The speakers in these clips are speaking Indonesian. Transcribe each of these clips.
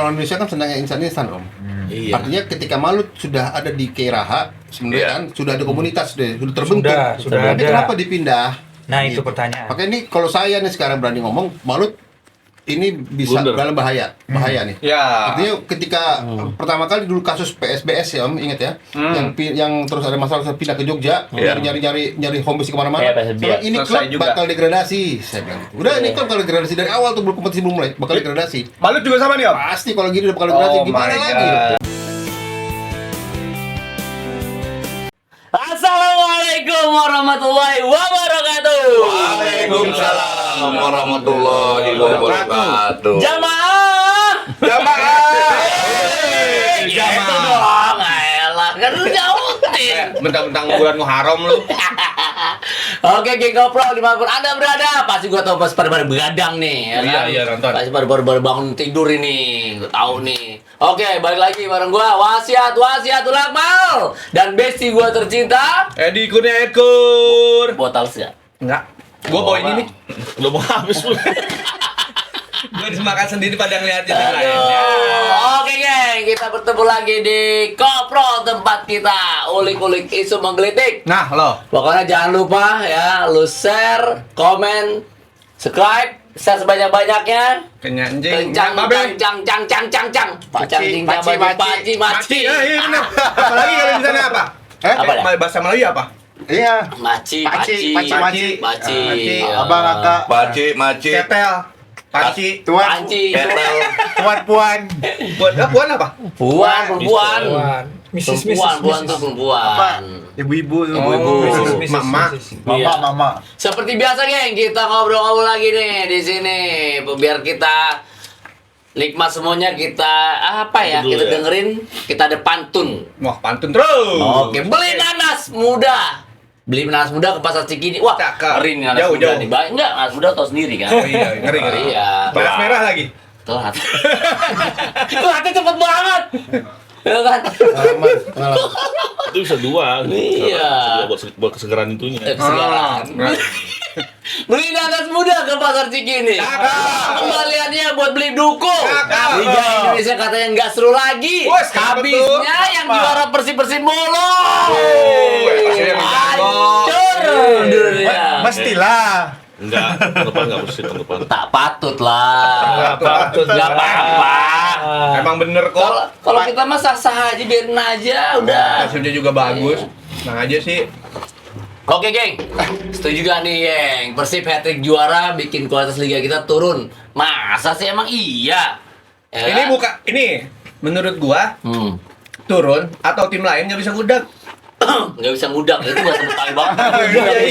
orang Indonesia kan senangnya instan Om. Iya. Artinya ketika Malut sudah ada di Keiraha sebenarnya kan sudah ada komunitas sudah terbentuk. Sudah Tapi ada. kenapa dipindah? Nah, itu Gitu. pertanyaan. Makanya ini kalau saya nih sekarang berani ngomong, Malut ini bisa Blunder. dalam bahaya nih. Ya. Artinya ketika pertama kali dulu kasus PSBS ya Om, ingat ya, yang terus ada masalah pindah ke Jogja, Iya. nyari home base kemana-mana. Iya, PSBS. Soalnya ini Selesai klub juga. bakal degradasi, saya bilang. Udah ini klub bakal degradasi dari awal tuh belum kompetisi belum mulai, bakal degradasi. Malut juga sama nih, Om? Pasti kalau gini udah bakal degradasi, Oh gimana my lagi? God. Assalamualaikum warahmatullahi wabarakatuh. Waalaikumsalam warahmatullahi wabarakatuh. Jamaah. Jamaah. Gitu dong, elah kan lu nyautin. Mentang-mentang bulan Muharram lu. Oke, geng Koplo dimanapun Anda berada, pasti gua tahu pasti pada begadang nih, ya Iya, kan? iya, nonton. Pasti pada bangun tidur ini, gua tahu nih. Oke, balik lagi bareng gua Wasiatul Akmal dan bestie gua tercinta, Edi Kurniawan. Botal sih. Enggak. Gua bawa ini nih. Udah mau habis lu. Gua dimakan sendiri pada ngeliatin yang lain. Aduh. Oke geng, kita bertemu lagi di Kopro, tempat kita ulik-ulik isu menggelitik. Nah, lo. Pokoknya jangan lupa ya, lu share, komen, subscribe, share sebanyak-banyaknya. Kenyang Kencang, babe. cang. Paci. Ya, iya benar. Apalagi kalau di sana apa? Apa dah? Bahasa Melayu apa? Iya. Maci. Abang kakak. Maci. Ketel. Panci. Tuan. Panci. Ketel. Puan. Puan apa? Perempuan. Mrs. Perempuan tuh perempuan. Ibu-ibu tuh. Mama. Iya. Mama. Seperti biasa geng, kita ngobrol-ngobrol lagi nih di sini biar kita nikmat semuanya, kita apa ya, Betul, kita ya. dengerin, kita ada pantun. Wah, pantun terus. Oke, beli nanas muda. Beli nanas muda ke pasar Cikini. Wah, Cakep. ngeri nih nanas Jauh, muda jauh. nih. Baik enggak? Nanas muda tau sendiri kan? Oh iya, ngeri. Iya. Merah lagi. Telat. Telatnya cepet banget. Ya kan? Pengalaman. Itu bisa dua. Iya. Bisa dua buat kesegaran itunya. Kesegaran. Beli nanas muda ke pasar Cikini. Kembaliannya buat beli duku. Cakep. Liga Indonesia katanya nggak seru lagi. Wah, sekarang Habisnya betul. yang juara Persib mulu. Persib yang jago. Hancur dunia. Mestilah. Enggak, tahun depan enggak bersih tahun depan. Tak patut lah. Nggak apa-apa. Emang bener Kalau kok. kalau kita mah sah-sah aja, biarin aja udah. Hasilnya juga bagus. Nah aja sih. Oke geng, setuju gak nih geng? Persib hat-trick juara bikin kualitas liga kita turun. Masa sih emang iya? Ya Ini kan? buka ini menurut gua turun atau tim lain nggak bisa gudak. Nggak bisa ngudak, itu bahasa Betawi banget.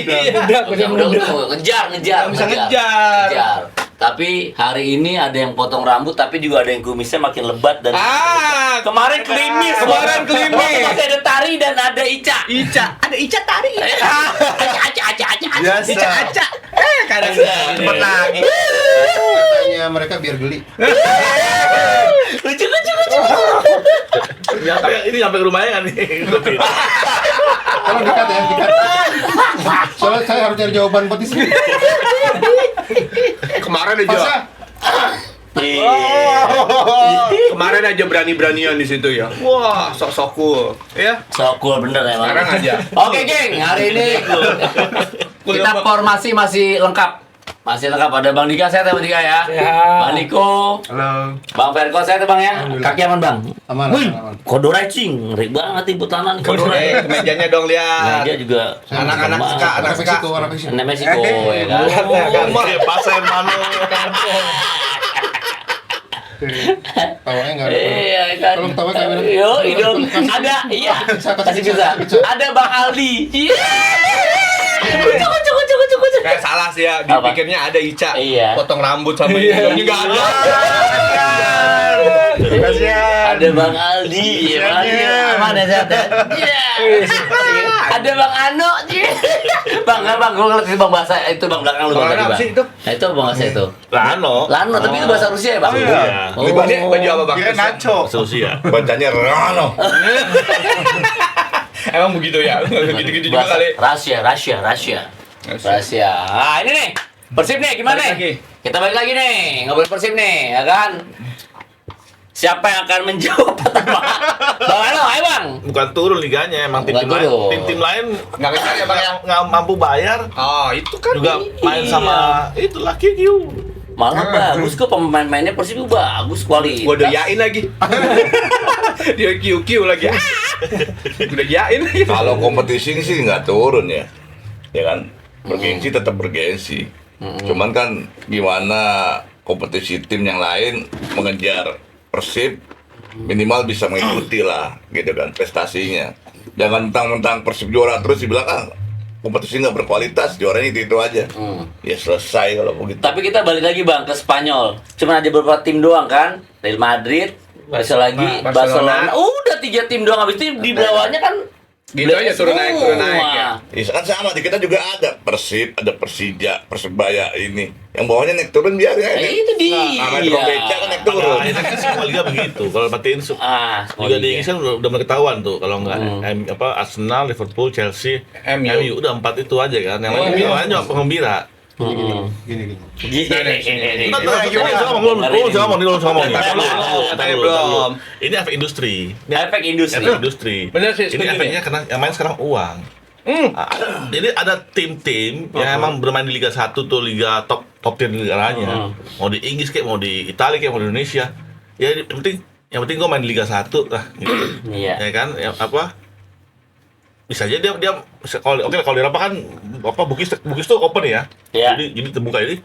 Iya. Nggak bisa ngudak tuh, ngejar. Nggak bisa ngejar. Tapi hari ini ada yang potong rambut, tapi juga ada yang kumisnya makin lebat dan kemarin klimis. Kemarin klimis. Waktu masih ada Tari dan ada Ica. Ada Ica Tari. Aca. Ica. Kadang cepet lagi. Katanya mereka biar geli. Lucu. Ini sampai ke rumahnya kan nih. Kalau dekat ya, dekat. Soalnya saya harus cari jawaban petis. Kemarin aja. Masa? Kemarin aja berani-beranian di situ ya. Wah, sok-sok cool. Ya. So cool bener emang. Sekarang aja. Oke geng, hari ini kita formasi masih lengkap. Masih lengkap, ada Bang Dika, sehat ya Bang Dika ya? Sehat. Bang Niko, Halo. Bang Ferko, sehat ya Bang ya? Alhamdulillah. Kaki aman Bang? Aman, Wih, aman. kodorai cing, ngeri banget ibu tanah nih kodorai. Kemejanya dong Nah, lihat. dia juga Anak-anak sama. suka, Anak Meksiko, anak Meksiko. Anak Meksiko ya kan? Iya, pasar mana? Tawanya nggak ada. Iya kan. Kalau ketawa kayak gimana? Yo, dong. Ada, iya. Kasih pizza. Ada Bang Aldi. Iya. Kucuk. Kayak salah sih ya, Apa? dipikirnya ada Ica. Iya. Potong rambut sama ini enggak ada. Kasihan. Ada Bang Aldi, ya, mana sehat ya? Iya. Ada Bang Ano, iya. Bang, gue ngerti Bang bahasa itu Bang belakang lu Bang tadi Ano apa Bang. sih itu? Nah itu Bang bahasa itu. Lano. Lano, tapi itu bahasa Rusia ya Bang? Oh, iya. Oh. Baju apa Bang? Kira nacho. Rusia. Bacanya Lano. Emang begitu ya? Gitu-gitu juga Bahasa kali. Rahasia. Ah, ini nih. Persib nih, gimana Balik nih? lagi. Kita balik lagi nih, ngobrol Persib nih, ya kan? Siapa yang akan menjawab pertama? Bang Ano, ayo Bang. Bukan turun liganya, emang Bukan tim-tim lain, turun. tim-tim lain Nggak kejar ya, Bang, ya? nggak mampu bayar Oh, itu kan juga main Iya. sama itulah QQ. Malah bagus kok pemain-pemainnya Persib bagus kualitas. gua doyain lagi. Dia QQ lagi. Udah yain lagi. Kalau kompetisi sih nggak turun ya, ya kan? Bergengsi tetap bergengsi. Cuman kan gimana kompetisi tim yang lain mengejar Persib minimal bisa mengikuti lah, gitu kan prestasinya. Jangan mentang-mentang Persib juara terus dibilang kompetisi nggak berkualitas, juaranya itu aja. Ya selesai kalau begitu. Tapi kita balik lagi Bang ke Spanyol. Cuma ada beberapa tim doang kan? Real Madrid, besok lagi Barcelona. Barcelona. Udah 3 tim doang, habis itu di bawahnya kan Gitu aja turun naik ya. Ya kan sama di kita juga ada Persib, ada Persija, Persebaya ini. Yang bawahnya naik turun biar ya. itu dia. Namanya tukang beca kan naik turun. Nah, ini kan semua liga begitu. Kalau matiin liga di Inggris kan udah mulai ketahuan tuh. Kalau nggak Arsenal, Liverpool, Chelsea, MU udah 4 itu aja kan. Yang lain juga penggembira. Gini. Ini efek industri. Efek industri. Efek industri. Bener sih, Ini setuju efeknya karena yang main sekarang uang. Jadi ada tim-tim yang emang bermain di Liga 1 tuh, liga top tier negaranya. Mau di Inggris kayak mau di Italia kayak mau di Indonesia. Ya yang penting gue main di Liga 1 lah gitu. Iya. Ya kan? Bisa aja dia kalau di Eropa kan Bugis tuh open ya. Iya. Jadi terbuka ini.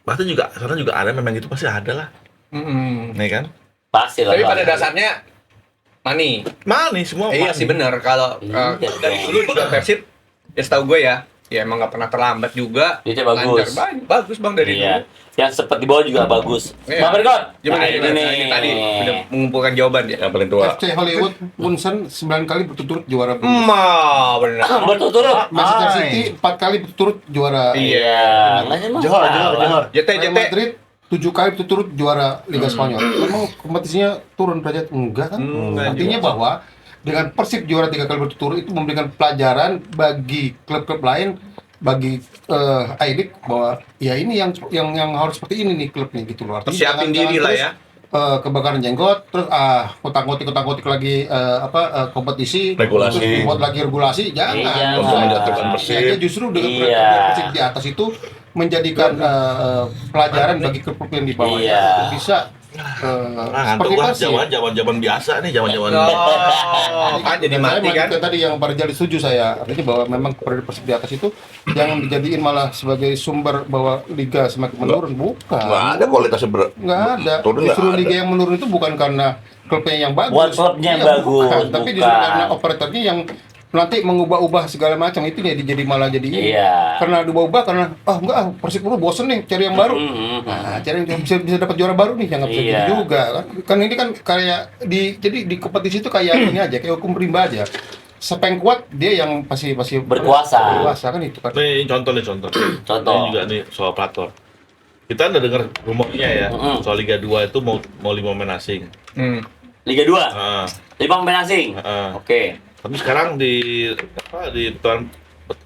Pasti juga sana juga ada memang gitu, pasti ada lah. Nih kan? Pasti lah. Tapi Bang. pada dasarnya money. Money semua. Iya sih benar. Kalau Iya. dari dulu juga Persib, ya setahu gue ya emang nggak pernah terlambat juga. Duitnya bagus. Lancar, bagus Bang dari Iya. dulu. Yang sempat di bawah juga bagus. Iya. Bang Berkot. Gimana ini ini tadi udah mengumpulkan jawaban dia. Yang paling tua. FC Hollywood Munson 9 kali berturut-turut juara. Benar. Berturut-turut. Manchester City 4 kali berturut-turut juara. Iya. Nggak sih, Mas? Johor. JT Real Madrid 7 kali berturut-turut juara Liga Spanyol. Memang kompetisinya turun derajat? Enggak kan? Artinya bahwa dengan Persib juara 3 kali berturut-turut itu memberikan pelajaran bagi klub-klub lain, bagi A-League bahwa ya ini yang harus seperti ini nih klubnya gitu loh. Artinya Persiapin diri lah terus, ya. kebakaran jenggot, terus kotak-kotik lagi kompetisi, Regulasi. terus dibuat lagi regulasi, jangan. Iya, Untuk menjatuhkan Persib. Kayaknya justru dengan Iya. Persib di atas itu menjadikan pelajaran bagi klub yang di bawah Iya. untuk bisa Ngantuk seperti lah, Persib. zaman biasa nih, zaman Kan jadi Dan mati saya kan. melanjutkan tadi yang Pak Rizal setuju saya, artinya bahwa memang periode Persib di atas itu jangan dijadiin malah sebagai sumber bahwa liga semakin menurun, bukan. Nggak ada kualitasnya Nggak ada. turun nggak Justru ada. liga yang menurun itu bukan karena klubnya yang bagus. Buat klubnya yang Iya, bagus, bukan. Tapi justru bukan. karena operatornya yang nanti mengubah-ubah segala macam itu jadi malah jadi ini. Iya. Karena diubah-ubah karena Persib dulu bosen nih cari yang baru. Nah, cari yang bisa dapat juara baru nih, jangan bisa Iya. gitu juga kan. Kan ini kan kayak jadi di kompetisi itu kayak ini aja, kayak hukum rimba aja. Siapa yang kuat dia yang pasti Berkuasa. Berkuasa kan itu kan. Nih contoh. Contoh. Ini juga nih soal platform. Kita udah dengar rumornya ya, soal Liga 2 itu mau 5 pemain asing. Liga 2. Ah, 5 pemain asing. ah. Oke. Tapi sekarang di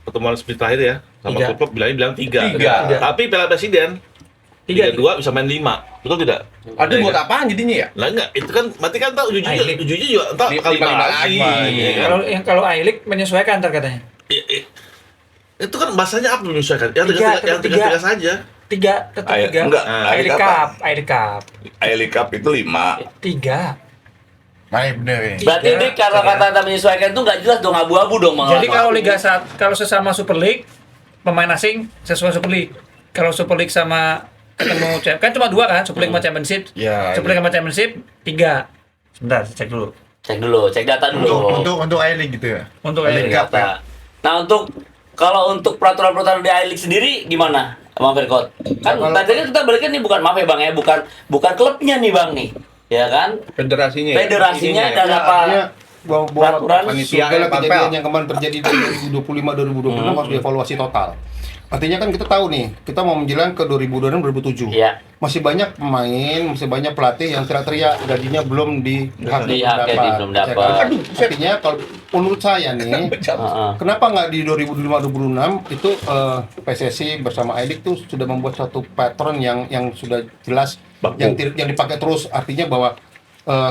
pertemuan resmi terakhir ya, sama Tiga. klub bilang 3. Tiga. Tapi Piala Presiden Liga 2 bisa main 5. Betul tidak? Aduh, buat apaan jadinya ya? Lah enggak, itu kan berarti kan entar ujung-ujungnya juga entar Lima kali 5 lagi. lagi. ya kan? Kalau A-League menyesuaikan ntar katanya. Itu kan bahasanya apa menyesuaikan? Yang Tiga, yang tiga. tiga saja. 3, tetap 3. Enggak, A-League Cup, A-League Cup. A-League Cup itu 5. 3. Baik, bener ya. Berarti ini kalau kata menyesuaikan itu nggak jelas dong, abu-abu dong. Bang. Jadi kalau Liga 1, kalau sesama Super League, pemain asing sesuai Super League. Kalau Super League sama ketemu kan cuma 2 kan, Super League sama Championship. Ya, Super League sama Championship 3. Sebentar, saya cek dulu. Cek data dulu. Untuk A-League gitu ya. Untuk A-League A-League. Cup ya. Nah, kalau untuk peraturan-peraturan di A-League sendiri gimana, Bang Verkot? Kan tadi kan kita balikan nih bukan maaf ya Bang ya, bukan klubnya nih Bang nih. Ya kan? Federasinya. Federasinya Ininya. dan apa Artinya bahwa peraturan segala Panitia, kejadian Pampel. yang kemarin terjadi di 2025 2026 harus dievaluasi total. Artinya kan kita tahu nih, kita mau menjelang ke 2026 2007. Iya. Masih banyak pemain, masih banyak pelatih yang teriak-teriak gajinya belum belum dapat. kan? Artinya kalau menurut saya nih, Heeh. kenapa nggak di 2005-2006 itu PSSI bersama AIDIK tuh sudah membuat satu pattern yang sudah jelas, Baku. yang dipakai terus. Artinya bahwa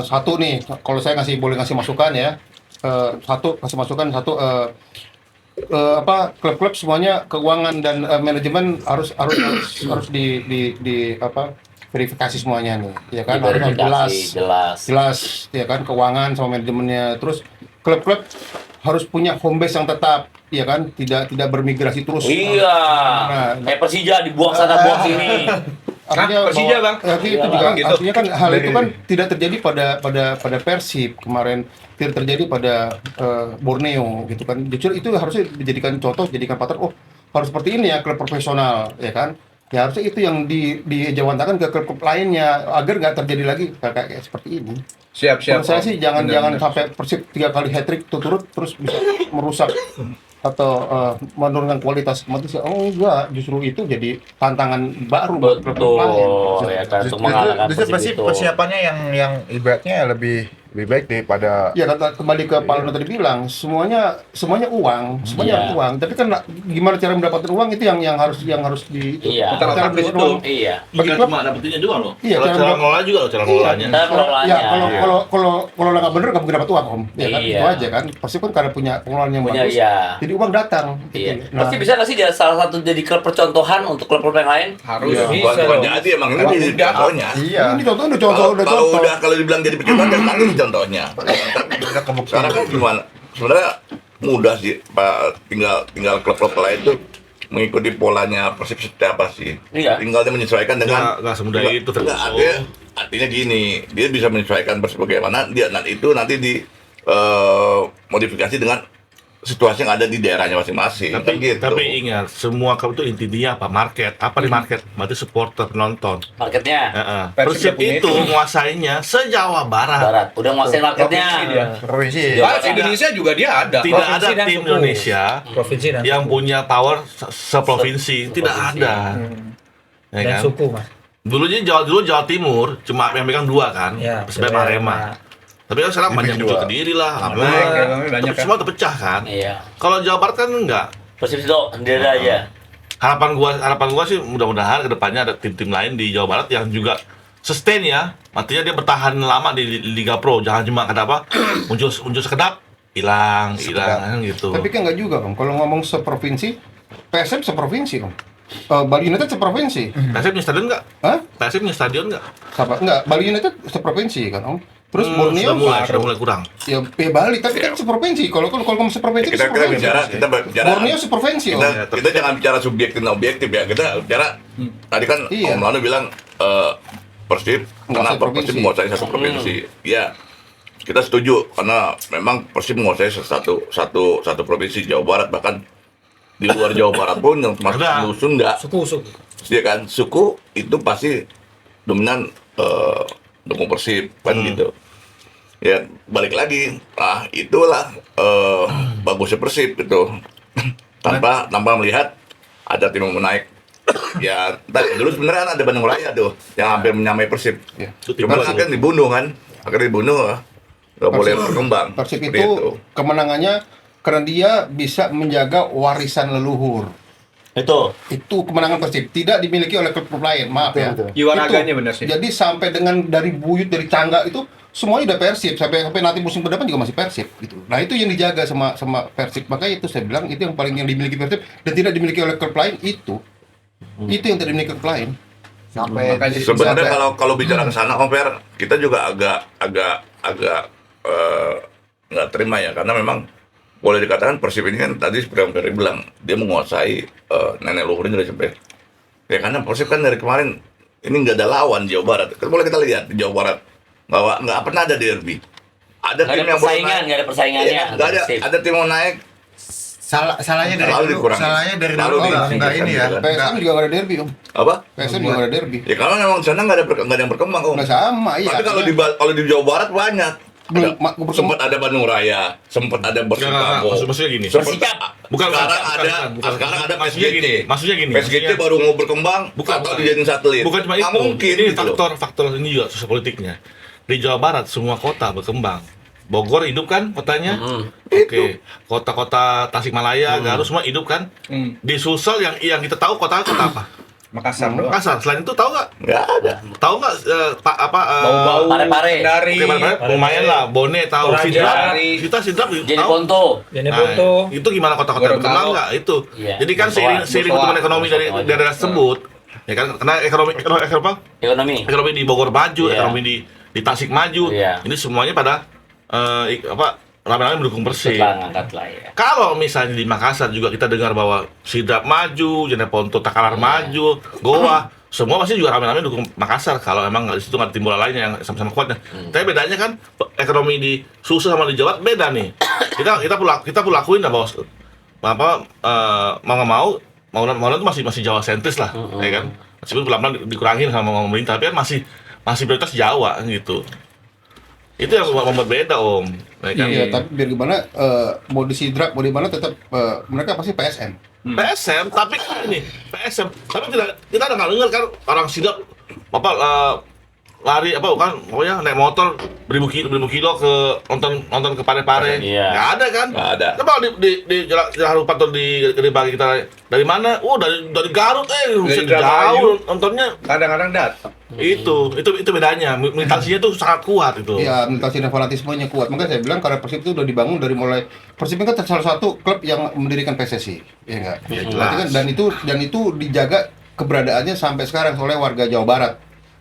satu nih, kalau saya boleh ngasih masukan ya, klub-klub semuanya keuangan dan manajemen harus verifikasi semuanya nih, ya kan, harus jelas ya kan, keuangan sama manajemennya. Terus klub-klub harus punya home base yang tetap, ya kan, tidak bermigrasi terus. Iya. Nah, Kayak Persija dibuang sana buang sini. artinya Persija, bahwa- Bang? itu Iyalah, juga gitu. artinya kan hal itu kan tidak terjadi pada Persib kemarin, tidak terjadi pada Borneo gitu kan. Justru itu harusnya dijadikan contoh, jadikan pattern. Oh, harus seperti ini ya klub profesional, ya kan. Ya harusnya itu yang dijawantakan ke klub lainnya agar nggak terjadi lagi kayak seperti ini. Siap. Menurut saya sih jangan Benar. sampai Persib 3 kali hat-trick turut terus bisa merusak atau menurunkan kualitas kompetisi. Oh enggak, justru itu jadi tantangan baru buat klub lain. Betul, ya kan, untuk mengalahkan Justru Persib itu. persiapannya yang ibaratnya lebih baik daripada Ya kembali ke Pak Luna tadi bilang, semuanya uang, Iya. uang. Tapi kan gimana cara mendapatkan uang itu yang harus di Iya. cara Letak di mendapatkan situ. uang. Iya. Bagi Bukan klub, cuma dapetinnya juga loh. Iya, Kalau cara cara mendapat- ngelola juga loh, cara ngelolanya. Cara pengelolaannya. ya kalau nggak bener nggak mungkin dapat uang, Om. Ya kan, Iya. itu aja kan. Pasti kan karena punya pengelolaan yang Punya, bagus. iya. Jadi uang datang. Iya. Gitu. Pasti bisa nggak sih jadi salah satu jadi klub percontohan untuk klub-klub yang lain? Harus Iya. bisa Bukan dong. jadi emang ini Emang jadi udah. contohnya. iya Ini contoh, Kalau dibilang jadi percontohan kan nanti contohnya. udah kebukti. Sekarang kan gimana? Sebenarnya mudah sih, Pak. Tinggal klub-klub lain tuh mengikuti polanya Persib seperti apa sih. Iya. Tinggal dia menyesuaikan dengan Nggak semudah itu, Enggak, artinya gini, dia bisa menyesuaikan Persib bagaimana dia nanti di modifikasi dengan situasi yang ada di daerahnya masing-masing. Kan gitu. Tapi ingat, semua klub itu intinya apa? Market. Apa di market? Berarti supporter, penonton. Marketnya Persib punya itu itu. menguasainya se-Jawa Barat. Barat, udah nguasain marketnya. provinsi Bahas Indonesia juga dia ada. Tidak ada Provinsi dan tim suku. Indonesia Provinsi dan yang suku. punya power seprovinsi. Tidak Seprovinsi. ada. Ya Dan kan? suku, Mas. Dulunya Jawa Timur cuma yang megang 2 kan, Ya, Persib sama Arema. Tapi kan sekarang banyak muncul ke diri lah, apa? Banyak kan. Semua terpecah kan. Iya. Kalau Jawa Barat kan enggak. Persib itu sendiri aja. Harapan gua sih mudah-mudahan kedepannya ada tim-tim lain di Jawa Barat yang juga sustain ya. Artinya dia bertahan lama di Liga Pro, jangan cuma kata apa muncul sekedap hilang kan gitu. Tapi kan nggak juga, Om. Kalau ngomong seprovinsi, PSM seprovinsi, Om. Bali United seprovinsi. PSM punya stadion enggak? Hah? PSM punya stadion enggak? Siapa? Enggak, Bali United seprovinsi kan, Om. Terus Borneo sudah mulai kurang. ya Bali, tapi kan seprovinsi. Kalau ngomong seprovinsi, kita bicara Borneo seprovinsi, Om. kita jangan bicara subjektif dan objektif ya. Kita bicara tadi kan Iya. Om Lano bilang Persib Menguasai kenapa provinsi. Persib menguasai satu provinsi. Ya, kita setuju karena memang Persib menguasai satu provinsi Jawa Barat, bahkan di luar Jawa Barat pun yang termasuk Ada. dusun enggak. Suku. Ya kan, suku itu pasti dominan dukung Persib kan gitu. Ya balik lagi, itulah bagusnya Persib gitu. tanpa melihat ada tim yang mau naik. Ya dulu sebenarnya kan ada Bandung Raya tuh yang hampir menyamai Persib. Ya. Cuman akhirnya dibunuh kan, akhirnya dibunuh, nggak boleh berkembang. Persib Seperti itu kemenangannya karena dia bisa menjaga warisan leluhur. Itu kemenangan Persib, tidak dimiliki oleh klub lain, maaf ya. Jiwa Itu. raganya benar sih. Jadi sampai dengan dari buyut, dari Cangga itu semuanya udah Persib, sampai nanti musim depan juga masih Persib gitu. Nah, itu yang dijaga sama Persib. Makanya itu saya bilang itu yang paling yang dimiliki Persib dan tidak dimiliki oleh klub lain itu. Itu yang tidak dimiliki klub lain. sampai Makanya Sebenarnya kalau bicara ke sana, Om Fer, kita juga agak nggak terima ya, karena memang boleh dikatakan Persib ini kan tadi seperti yang Ferry bilang, dia menguasai nenek leluhurnya dari sampai. Ya karena Persib kan dari kemarin ini nggak ada lawan Jawa Barat. Kan boleh kita lihat di Jawa Barat bahwa nggak pernah ada derby. Ada Nggak tim ada yang boleh persaingan, naik. nggak ada persaingannya. Iya, nggak ada. Persib. Ada tim mau naik. salahnya dari Lalu dulu dikurangi. salahnya dari Lalu dulu di- enggak ini ya PSM juga nggak ada derby, Om. Apa? PSM juga nggak ada derby. Ya karena memang di sana nggak ada yang berkembang, Om. Nggak sama, iya. Tapi kalau artinya- di Jawa Barat banyak. Sempat ada Bandung Raya, sempat ada Persikabo. Maksudnya gini. Persikap. Bukan, Sekarang ada Maksudnya gini. PSGT. Maksudnya gini. PSGT baru mau berkembang, atau dijadiin satelit. Bukan cuma Nggak itu. mungkin Ini gitu loh. faktor ini juga sosial politiknya. Di Jawa Barat semua kota berkembang. Bogor hidup kan kotanya? Oke. Kota-kota Tasikmalaya, Garut semua hidup kan? Di Sulsel yang kita tahu kota apa? Makassar doang. Makassar. Selain itu tahu nggak? Nggak ada. Tahu nggak Bau-bau Pare-pare. dari lumayan lah. Bone tahu, Toraja, Sidrap. Kita Sidrap Jadi tahu. Ponto. Jadi Nah, foto. itu gimana kota-kota Gorontalo. berkembang nggak itu? Iya. Jadi kan Musoa. seiring Musoa. pertumbuhan ekonomi dari Musoa. daerah tersebut, ya kan? Karena ekonomi di Bogor maju, Iya. ekonomi di Tasik maju. Iya. Ini semuanya pada rame-rame mendukung Persib. Setelah ngangkat lah ya. Kalau misalnya di Makassar juga kita dengar bahwa Sidrap maju, Jeneponto Takalar maju, Goa, semua pasti juga rame-rame dukung Makassar. Kalau emang nggak di situ nggak ada timbul lainnya yang sama-sama kuatnya. Tapi bedanya kan ekonomi di Sulsel sama di Jawa Barat beda nih. Kita perlu akuin lah bahwa mau nggak mau itu masih Jawa sentris lah, ya kan. Meskipun pelan-pelan dikurangin sama pemerintah, tapi kan masih prioritas Jawa gitu. Itu yang membuat beda Om. Ya kan? Iya, tapi biar gimana mau di Sidrap mau di mana tetap mereka pasti PSM. PSM, tapi ini PSM, tapi kita ada nggak dengar kan orang Sidrap lari pokoknya naik motor beribu kilo ke nonton ke Pare-Pare. Iya. Nggak ada kan? Nggak ada. Coba di Jalan Harupat atau di bagi kita dari mana? Dari Garut jauh nontonnya. kadang-kadang datang. Itu bedanya. Militansinya tuh sangat kuat itu. Iya, militansi dan fanatismenya kuat. Makanya saya bilang karena Persib itu udah dibangun dari mulai Persib kan salah satu klub yang mendirikan PSSI, ya enggak? Ya, Berarti kan dan itu dijaga keberadaannya sampai sekarang oleh warga Jawa Barat.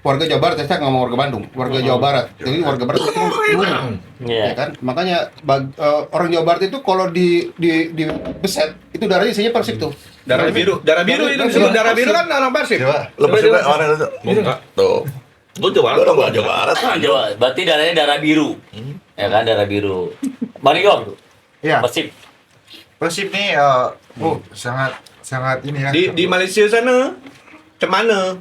Warga Jawa Barat, saya nggak ngomong warga Bandung, warga Jawa Barat. Jadi warga Barat itu umum, Iya. ya kan? Makanya orang Jawa Barat itu kalau di beset itu darahnya isinya Persib tuh. Darah biru itu disebut darah biru kan orang Persib. Lo Persib orang itu. Enggak. Tuh. Gue Jawa Lo Barat. orang Jawa Barat. Ah, Jawa, berarti darahnya darah biru. Ya kan, darah biru. Bang Riko, Iya. Persib. Persib nih sangat ini ya. Di Malaysia sana cemana?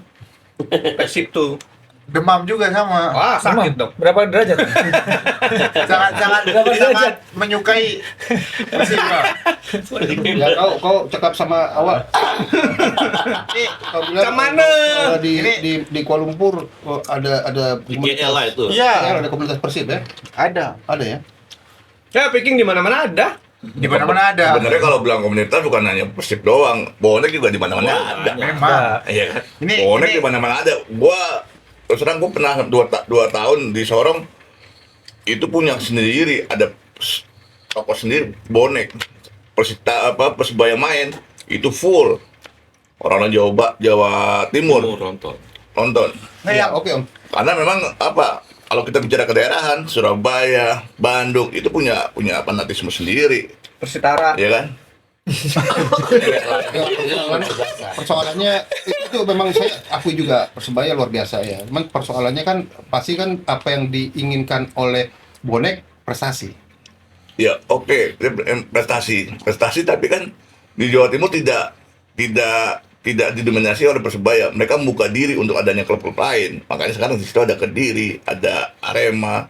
Persib tuh. Demam juga sama. Wah, sakit Emang, dong. berapa derajat? sangat menyukai Persib. Pak. Ya kau cakap sama awak. Kau bilang Kemana? di Kuala Lumpur ada Di GL lah itu. Ya, Iya, ada komunitas Persib ya? ada. Ada ya? Ya, Peking di mana-mana ada. Di mana-mana ada. Sebenarnya kalau bilang komunitas bukan hanya Persib doang, bonek juga di mana-mana ada. Memang. Iya kan? Ini- Bonek ini- di mana-mana ada. Terus terang gua pernah 2 tahun di Sorong itu punya sendiri, ada toko sendiri bonek. Persebaya main itu full. Orang Jawa Timur nonton. Nah, Ya, yang oke Om. Karena memang kalau kita bicara kedaerahan, Surabaya, Bandung itu punya fanatisme sendiri, Persitara. ya kan? Persoalannya itu memang saya akui juga Persebaya luar biasa ya. Cuman persoalannya kan pasti kan apa yang diinginkan oleh bonek prestasi. Ya oke, prestasi tapi kan di Jawa Timur tidak didominasi oleh Persebaya. Mereka membuka diri untuk adanya klub-klub lain. Makanya sekarang di situ ada Kediri, ada Arema,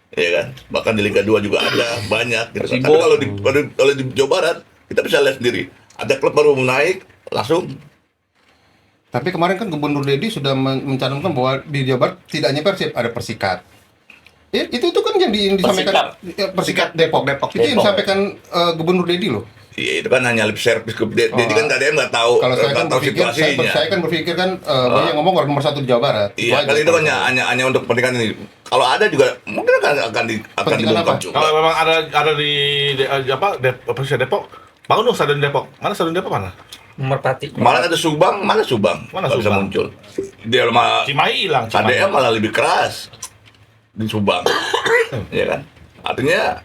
ya kan? Bahkan di Liga 2 juga ada banyak. Gitu. Persibo. Tapi kalau di Jawa Barat kita bisa lihat sendiri. Ada klub baru naik langsung. Tapi kemarin kan Gubernur Dedi sudah mencantumkan bahwa di Jawa Barat tidak hanya Persib, ada Persikat. Itu kan yang disampaikan Persikat Depok. Itu yang disampaikan Gubernur Dedi loh. Ya, itu kan hanya lip service. Jadi kan nggak tahu Kalau saya kan nggak tahu berpikir, situasinya. saya kan berpikir kan banyak yang ngomong orang nomor 1 di Jawa Barat. Iya, aja. kan itu kan hanya untuk kepentingan ini. Kalau ada juga mungkin akan Kepentingan dibongkar apa? juga. Kalau memang ada di Depok, bangun dong stadion Depok. Mana stadion Depok mana? Merpati. Kemarin ada Subang, mana Subang? Mana Nggak bisa Subang? muncul. Dia malah Cimahi hilang. KDM malah lebih keras di Subang, ya kan? Artinya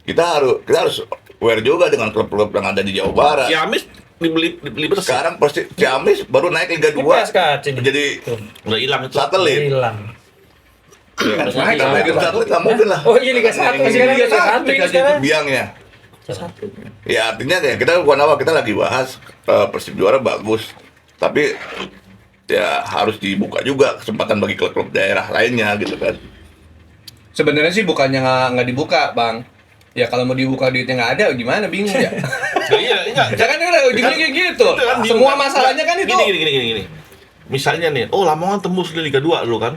kita harus aware juga dengan klub-klub yang ada di Jawa Barat. Ciamis dibeli Persib. Sekarang Ciamis baru naik Liga 2 PSKC nih. jadi Udah hilang itu. satelit. Hilang. Ya kan? Naik, Kalau naik. Liga satelit nggak mungkin lah. Oh iya Liga 1 sekarang Liga 1 ini sekarang. Biangnya. Liga 1. Ya artinya ya kita bukan apa, kita lagi bahas Persib juara bagus, tapi ya harus dibuka juga kesempatan bagi klub-klub daerah lainnya gitu kan. Sebenarnya sih bukannya nggak dibuka, Bang. Ya kalau mau dibuka duitnya nggak ada, gimana bingung ya? Nah, iya, enggak. Jangan udah ujungnya kayak gitu. Itu kan bingung, Semua kan? masalahnya kan itu. Gini. Misalnya nih, Lamongan tembus di Liga 2 dulu kan.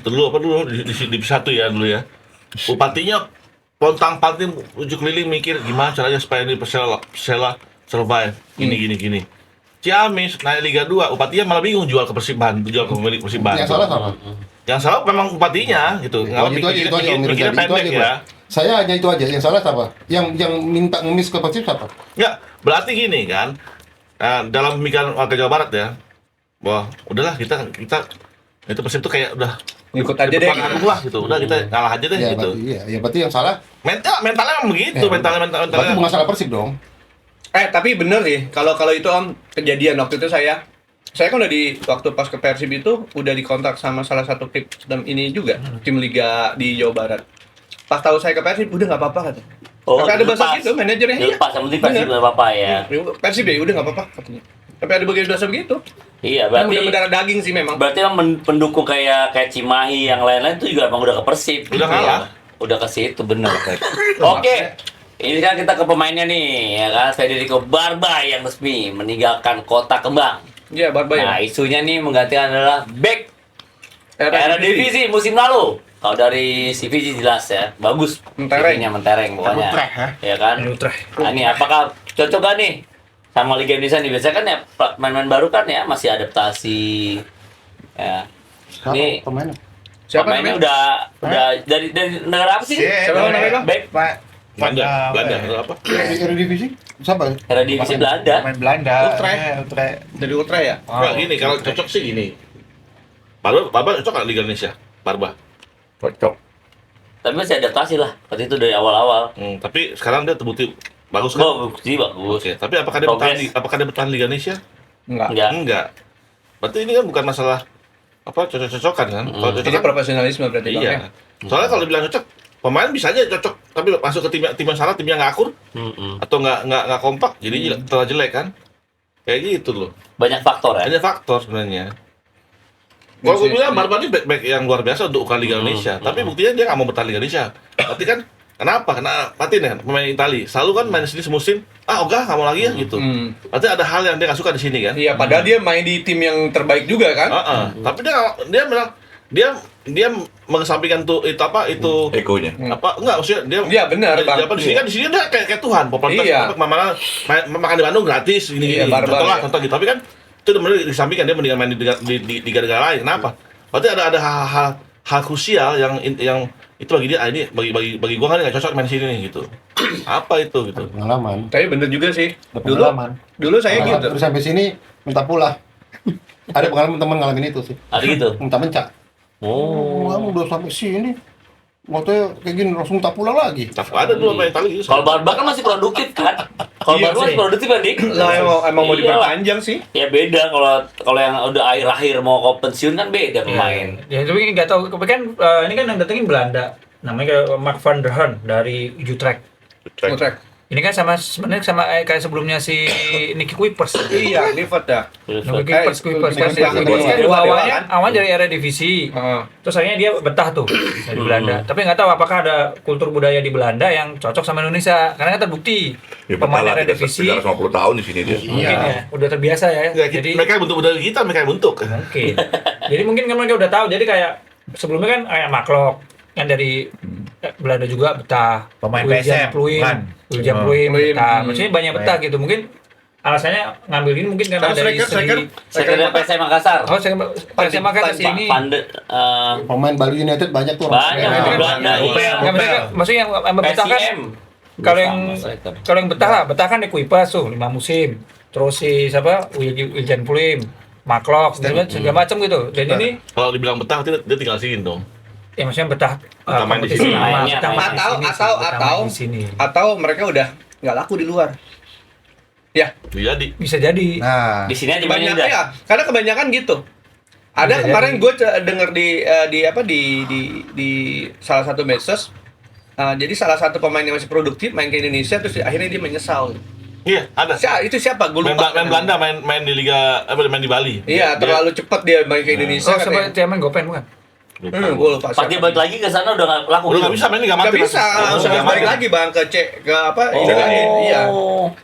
Dulu di 1 ya dulu ya. Bupatinya pontang-panting ujuk keliling mikir gimana caranya supaya ini Persela survive. Gini. Ciamis naik Liga 2, bupatinya malah bingung jual ke Persiban, jual ke pemilik Persiban. Yang salah sama. Yang salah memang bupatinya gitu. Itu aja, Om Mikirnya Rizal, itu pendek aja, ya. Bang. Saya hanya itu aja. Yang salah siapa? Yang minta ngemis ke Persib siapa? Ya, berarti gini kan. Dalam pemikiran warga Jawa Barat ya, bahwa udahlah kita itu Persib itu kayak udah Ikut aja deh. lah gitu. Udah kita kalah aja deh Ya, gitu. berarti yang salah. Mentalnya emang begitu, mentalnya. Berarti bukan salah Persib dong. Tapi bener sih, kalau itu Om, kejadian waktu itu saya kan udah waktu pas ke Persib itu udah dikontak sama salah satu klub ini juga, tim liga di Jawa Barat. Pas tahu saya ke Persib, udah nggak apa-apa kata. Tapi ada bahasa gitu, manajernya iya. Lepas, yang penting Persib nggak apa-apa ya. Persib ya udah nggak apa-apa katanya. Tapi ada bagian bahasa begitu. Iya, Kan berarti udah mendarah daging sih memang. berarti emang pendukung kayak Cimahi yang lain-lain itu juga emang udah ke Persib. Udah kalah. Udah ke situ bener. Oke. Ini kan kita ke pemainnya nih, ya kan? Federico Barbay yang resmi meninggalkan Kota Kembang. Iya, Barbay. Nah, isunya nih menggantikan adalah back era divisi musim lalu. Kalau dari CVG jelas ya, bagus. Mentereng. CV-nya mentereng pokoknya. Utrecht, ha? Ya kan? Nah, ini apakah cocok gak nih sama Liga Indonesia nih? Biasanya kan ya pemain-pemain baru kan ya masih adaptasi. Ya. Ini Pemainnya. Siapa pemainnya namanya? udah dari negara apa sih? Siapa namanya, Bang? Back Belanda atau apa? Eredivisie? Siapa? era divisi Belanda. Pemain Belanda. Utrecht. Utrecht. Dari Utrecht ya? Nah, gini, kalau cocok sih gini. Barba cocok nggak Liga Indonesia? Barba. Cocok. Tapi masih adaptasi lah. Seperti itu dari awal-awal. Tapi sekarang dia terbukti bagus kan? Oh, bukti bagus. Oke, tapi apakah dia bertahan Liga Indonesia? Enggak. Enggak. Berarti ini kan bukan masalah cocok-cocokan kan? Kalau cocok Ini kan, profesionalisme berarti Bang, ya? iya. Soalnya kalau dibilang cocok, pemain bisa aja cocok, tapi masuk ke tim yang salah, tim yang nggak akur atau nggak kompak, jadi terlalu jelek kan? Kayak gitu loh. Banyak faktor ya. Ada faktor sebenarnya. Kalau gue bilang Barba ini back yang luar biasa untuk ukuran Liga Indonesia, tapi buktinya dia nggak mau bertahan Liga Indonesia. Berarti kan kenapa? Karena Patin ya pemain Itali selalu kan main sini semusim, ogah nggak mau lagi ya gitu. Berarti ada hal yang dia nggak suka di sini kan? Iya, padahal dia main di tim yang terbaik juga kan? Tapi dia bilang dia mengesampingkan itu Ekonya. apa enggak maksudnya dia Iya, benar, Bang. di sini kan di sini dia kayak Tuhan popularitas Iya. makan di Bandung gratis gini Iya, barbar, ya. contoh gitu tapi kan itu benar disampingkan dia mendingan main di negara lain kenapa berarti ada hal krusial yang itu bagi dia ini bagi gua kan nggak cocok main sini nih gitu apa itu gitu Pengalaman. Tapi bener juga sih. Dulu Pengalaman. saya gitu. Terus sampai sini minta pulang. Ada pengalaman teman ngalamin itu sih. Ada gitu. Minta mencak. Oh. Kamu udah sampai sini. Waktu kayak gini langsung minta pulang lagi. ada dulu main Itali gitu Kalau Barba kan masih produktif kan? Kalau Iya Barba sih. masih produktif kan, Dik? Lah emang mau Iya. diperpanjang sih. Ya beda kalau yang udah akhir mau ke pensiun kan beda pemain. Ya tapi nggak tahu. Tapi kan ini kan yang datengin Belanda. Namanya kayak Mark van der Haan dari Utrecht. Utrecht. Ini kan sebenarnya sama kayak sebelumnya si Nicky Kuipers. Iya, Livat dah. Nicky Kuipers kan Dewa, dia awalnya kan? awal dari era divisi. Terus akhirnya dia betah tuh dari Belanda. Tapi nggak tahu apakah ada kultur budaya di Belanda yang cocok sama Indonesia. Karena kan terbukti pemain era divisi 50 tahun di sini dia. mungkin ya udah terbiasa ya. Ya, Jadi mereka bentuk budaya kita mereka bentuk mungkin. Jadi mungkin kan mereka udah tahu. Jadi kayak sebelumnya kan kayak Maklok yang dari Belanda juga betah. Pemain William PSM, Pluim, Man. William Pluim betah. Maksudnya banyak betah gitu. Mungkin alasannya ngambil ini mungkin karena Terus dari striker. Saya kira PSM Makassar. Oh, saya Makassar sini. Pemain Bali United banyak tuh. Banyak Nah, di itu Belanda. Maksudnya yang betah kan PSM. kalau yang betah lah, betah kan di Kuipas tuh 5 musim. Terus si siapa? William Pluim, Maklok, segala macam gitu. Dan ini kalau dibilang betah dia tinggal sini dong ya maksudnya betah Betah main di kompetisi sini. lama, Mainnya, betah main di sini sih, betah main di sini. Atau mereka udah nggak laku di luar. Ya, jadi Bisa jadi. Nah, Di sini aja mainnya kebanyakan udah. ya. Karena kebanyakan gitu. Ada Bisa kemarin jadi. gue denger di salah satu medsos. Jadi salah satu pemain yang masih produktif main ke Indonesia terus akhirnya dia menyesal. iya ada Itu siapa? Gue lupa. main Belanda main di Liga main di Bali Iya, terlalu cepat dia main ke Indonesia. Oh, katanya. sama Cemen Gopen bukan? Gue lupa. Pas dia balik lagi ke sana udah nggak laku. Udah nggak bisa, mainnya nggak Nggak mati. bisa, langsung Nggak balik mati. lagi bang ke apa? Oh. Ini lagi. Iya.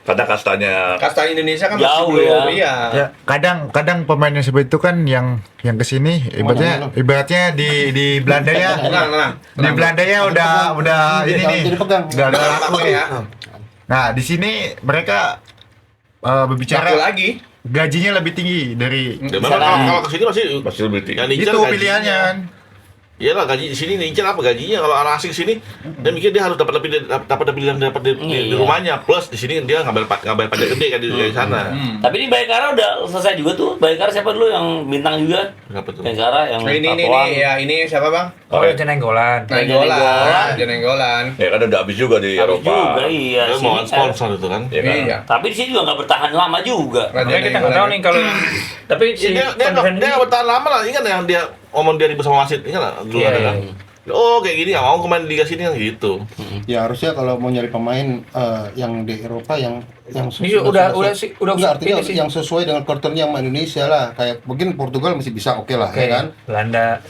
Karena kastanya Kasta Indonesia kan Jauh masih belum, ya. iya. Ya, kadang pemain yang seperti itu kan yang kesini ibaratnya di Belanda ya. Tenang. Di Belanda ya udah ini nih. Jadi pegang. Udah laku Laku ya. ya. Nah, di sini mereka Laku berbicara lagi. gajinya lebih tinggi dari Ya, memang kalau ke sini pasti lebih tinggi. yang diincar itu gajinya. pilihannya kan. Iyalah gaji di sini incar apa gajinya kalau orang asing sini dia mikir dia harus dapat lebih dari di rumahnya plus di sini dia ngambil pajak gede kan di sana. Tapi ini Bayangkara udah selesai juga tuh. Bayangkara siapa dulu yang bintang juga? Kenapa tuh? Bayangkara yang Nah, ini tatoan. ya ini siapa bang? Oh, Jenenggolan. Nenggolan. Ya kan udah habis juga di Habis Eropa. juga iya. Dia Sini mau kan. sponsor itu kan. Ya kan? Iya. Tapi di sini juga nggak bertahan lama juga. Makanya kita nggak tahu nih kalau yang tapi Ya, si dia nggak bertahan lama lah. Ingat yang dia omong dia ribut sama wasit. Ingat nggak dulu Iya, ada iya. kan? Oh kayak gini nggak mau kemain di liga sini kan gitu. Ya harusnya kalau mau nyari pemain yang di Eropa yang Ini udah enggak, artinya ini sih. yang sesuai dengan karakternya sama Indonesia lah. Kayak mungkin Portugal masih bisa oke lah, ya kan?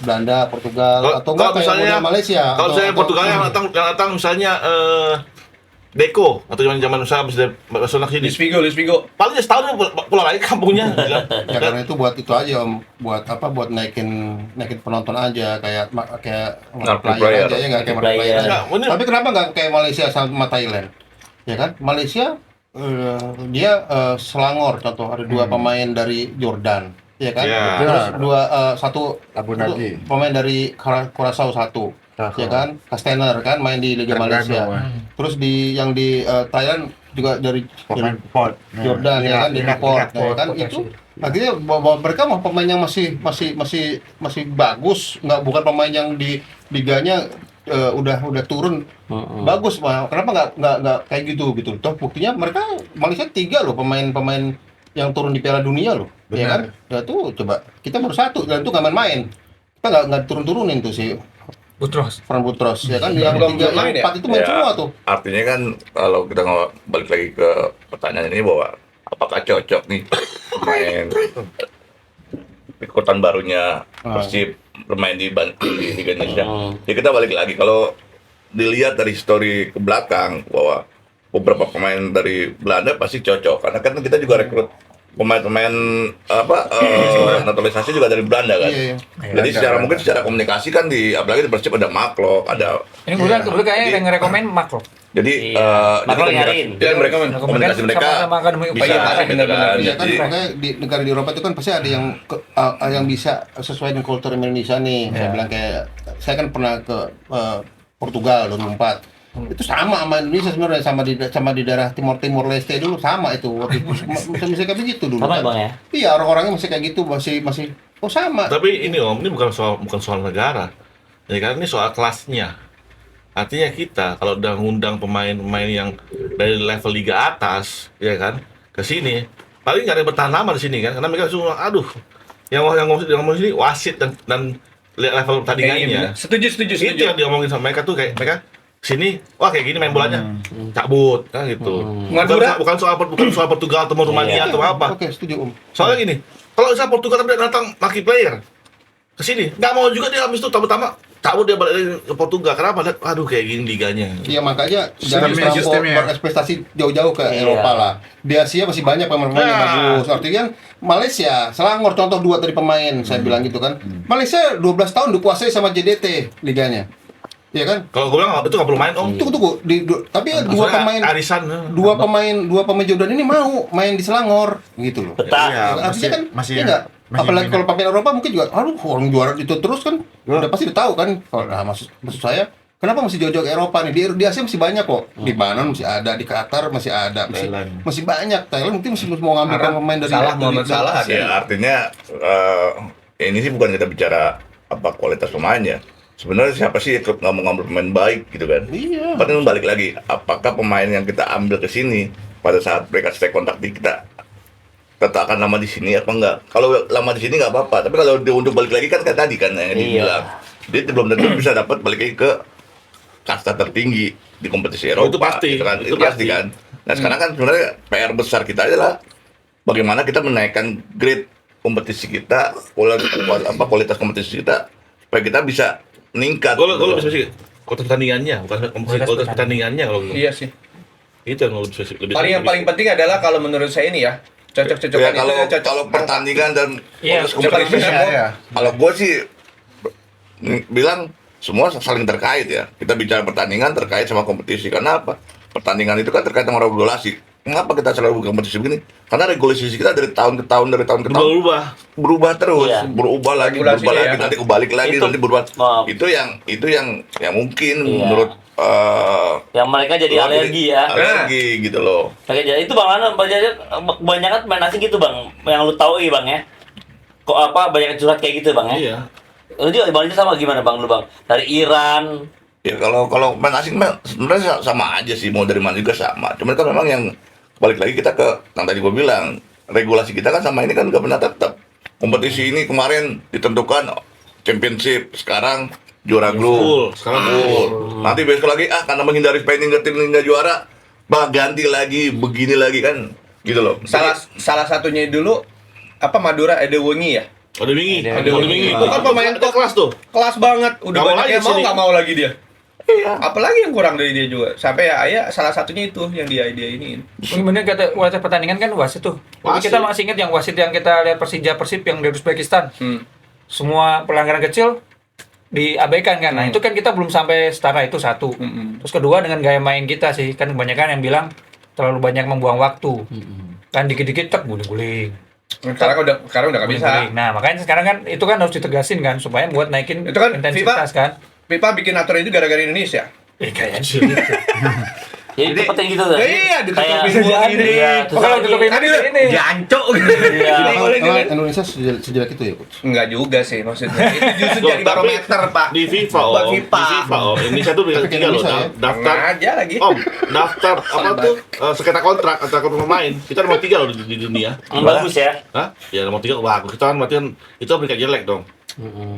Belanda. Portugal Kalau- atau kalau enggak kayak misalnya- model Malaysia. Kalau saya Portugal yang datang misalnya Deco atau zaman misalnya habis dari Barcelona ke sini. Luis Figo. Paling setahun dia pulang lagi ke kampungnya. Gila. Ya karena itu buat itu aja Om, buat apa? Buat naikin penonton aja kayak Market player player. aja ya nggak kayak Market market player. player. aja. Nggak, bener. Tapi kenapa nggak kayak Malaysia sama Thailand? Ya kan? Malaysia dia Selangor contoh ada dua pemain dari Jordan, ya kan? Ya. Terus satu Abu itu Dhabi. pemain dari Curaçao satu. Ya kan, Castaner kan main di Liga Terengganu, Malaysia. Terus yang di Thailand juga dari Pemain Port. Jordan ya kan di Newport ya kan itu artinya bahwa mereka mah pemain yang masih bagus, nggak bukan pemain yang di liganya udah turun bagus mah. Kenapa nggak kayak gitu toh buktinya mereka Malaysia 3 loh pemain yang turun di Piala Dunia loh, ya kan? Ya tuh coba kita baru 1 dan itu nggak main, kita nggak turunin tuh si Butros. Fran Butros ya kan, yang Belum 3 main yang ya? 4 itu main semua tuh. Artinya kan kalau kita balik lagi ke pertanyaan ini bahwa apakah cocok nih main ikutan barunya Persib bermain di Liga Indonesia. Ya kita balik lagi kalau dilihat dari histori ke belakang bahwa beberapa pemain dari Belanda pasti cocok karena kan kita juga rekrut pemain-pemain naturalisasi juga dari Belanda kan. Iya. Jadi secara komunikasi kan apalagi di Persib ada Maklok, ada Ini kebetulan kayaknya yang ngerekomen Mak loh. jadi Iya. Maklok nyariin. jadi mereka komunikasi mereka sama akademi bisa upaya. Iya, benar-benar. kan. Iya kan, Jadi makanya di negara di Eropa itu kan pasti ada yang bisa sesuai dengan kultur Indonesia nih. Saya bilang kayak saya kan pernah ke Portugal 2004. Itu sama Indonesia sebenarnya, sama di daerah Timur Leste dulu sama itu. Waktu itu masih kayak begitu dulu. Sama ya, kan. Bang ya? Iya, orang-orangnya masih kayak gitu, masih oh sama. Tapi ini Om, ini bukan soal negara. Ya kan ini soal kelasnya. Artinya kita kalau udah ngundang pemain-pemain yang dari level liga atas, ya kan, ke sini, paling nggak ada yang bertahan lama di sini kan, karena mereka semua, aduh, yang ngomong sini wasit dan lihat level pertandingannya. Setuju. Itu yang diomongin sama mereka tuh kayak mereka sini, wah kayak gini main bolanya, cabut, kan gitu. Madura? Bukan soal Portugal atau Rumania atau apa. Oke, setuju Om. Soalnya gini, kalau misalnya Portugal tapi datang marquee player ke sini, nggak mau juga dia habis itu pertama cabut dia balik ke Portugal. Kenapa? Lihat, aduh kayak gini liganya. Iya makanya jangan Sistemnya. terlampau berekspektasi jauh-jauh ke Iya. Eropa lah. Di Asia masih banyak pemain-pemain yang bagus. Artinya Malaysia, Selangor contoh 2 tadi pemain, saya bilang gitu kan. Malaysia 12 tahun dikuasai sama JDT liganya. Iya kan? Kalau gue bilang itu nggak perlu main Om. Tunggu. Tapi dua pemain Jordan ini mau main di Selangor gitu loh. Betah. Iya, Artinya kan masih iya nggak? masih Apalagi minat. kalau pemain Eropa mungkin juga, aduh orang juara itu terus kan, udah pasti udah tahu kan. Nah, maksud saya, kenapa masih jauh-jauh ke Eropa nih? Di Asia masih banyak kok. Di Banan masih ada, di Qatar masih ada, masih banyak. Thailand mungkin masih mau ngambil pemain dari Muhammad Salah ada. ya artinya ini sih bukan kita bicara apa kualitas pemainnya. Sebenarnya siapa sih klub nggak mau ngambil pemain baik gitu kan? Iya. Tapi balik lagi, apakah pemain yang kita ambil ke sini pada saat mereka stay kontak di kita akan lama di sini apa enggak? Kalau lama di sini nggak apa-apa, tapi kalau dia untuk balik lagi kan kayak tadi kan yang dibilang, dia belum tentu bisa dapat balik lagi ke kasta tertinggi di kompetisi Eropa. itu pasti. gitu kan? Itu Itu pasti pasti. kan. Nah sekarang kan sebenarnya PR besar kita adalah bagaimana kita menaikkan grade kompetisi kita, kualitas kompetisi kita supaya kita bisa meningkat. Kalau lebih spesifik kualitas pertandingannya, bukan kualitas pertandingannya kalau gitu. Iya sih. Itu yang lebih spesifik. Yang paling penting adalah kalau menurut saya ini ya, cocok-cocokan Ya, kalau pertandingan dan Iya, proses kompetisi, iya. kalau gue sih bilang semua saling terkait ya. Kita bicara pertandingan terkait sama kompetisi. Karena apa? Pertandingan itu kan terkait sama regulasi. Kenapa kita selalu kompetisi begini? Karena regulasi kita dari tahun ke tahun berubah terus, Iya. berubah lagi, Regulasinya berubah lagi, ya. nanti kebalik lagi, Itu- nanti berubah. Maaf. Itu yang mungkin Iya. menurut Yang mereka jadi alergi ya. alergi gitu loh. Oke, jadi itu Bang Anu, kebanyakan pemain asing gitu Bang, yang lu tahu Bang ya. Kok apa banyak curhat kayak gitu Bang ya? Iya. Lu juga Bang itu sama gimana Bang lu Bang? Dari Iran. Ya kalau main asing mah sebenarnya sama aja sih, mau dari mana juga sama. Cuman kan memang yang balik lagi kita ke yang tadi gue bilang, regulasi kita kan sama ini kan nggak pernah tetap. Kompetisi ini kemarin ditentukan championship, sekarang juara grup. Sekarang Nanti besok lagi karena menghindari spending ke tim nggak juara, ganti lagi, begini lagi kan, gitu loh. Salah satunya dulu apa Madura Edewengi ya? Ada wingi. Itu kan pemain Ada kelas tuh. kelas banget, udah Nggak mau banyak lagi yang mau sini. nggak mau lagi dia. Iya. Apalagi yang kurang dari dia juga. Sampai ya salah satunya itu yang dia iniin. Kemudian kata wasit pertandingan kan wasit tuh. Tapi Wasit. kita masih ingat yang wasit yang kita lihat Persija Persib yang dari Uzbekistan. Hmm. Semua pelanggaran kecil diabaikan kan. Nah, itu kan kita belum sampai setara itu satu. Terus kedua dengan gaya main kita sih, kan kebanyakan yang bilang terlalu banyak membuang waktu. Kan dikit-dikit tek guling-guling. Sekarang udah nggak bisa. Guling-guling. Nah, makanya sekarang kan itu kan harus ditegasin kan supaya buat naikin Itu kan intensitas kan. FIFA bikin aturan itu gara-gara Indonesia. Kayaknya Jadi itu penting gitu tuh. Iya, ditutupin Kayak- semua ini. Iya, terus kalau lagi- tutupin Tadi ini. jancok gitu. Iya. Emang Indonesia sejelek itu ya, Coach? Enggak juga sih maksudnya. Itu justru Loh, jadi tapi barometer, Pak. Di FIFA, Buat Om. FIFA. Di FIFA, Om. Indonesia tuh peringkat Tapi 3 loh. Indonesia ya. Daftar aja lagi. Om, daftar apa tuh sengketa kontrak antara pemain. Kita nomor 3 loh di dunia. Yang bagus ya. Hah? Ya nomor 3 bagus. Kita kan berarti kan itu peringkat jelek dong.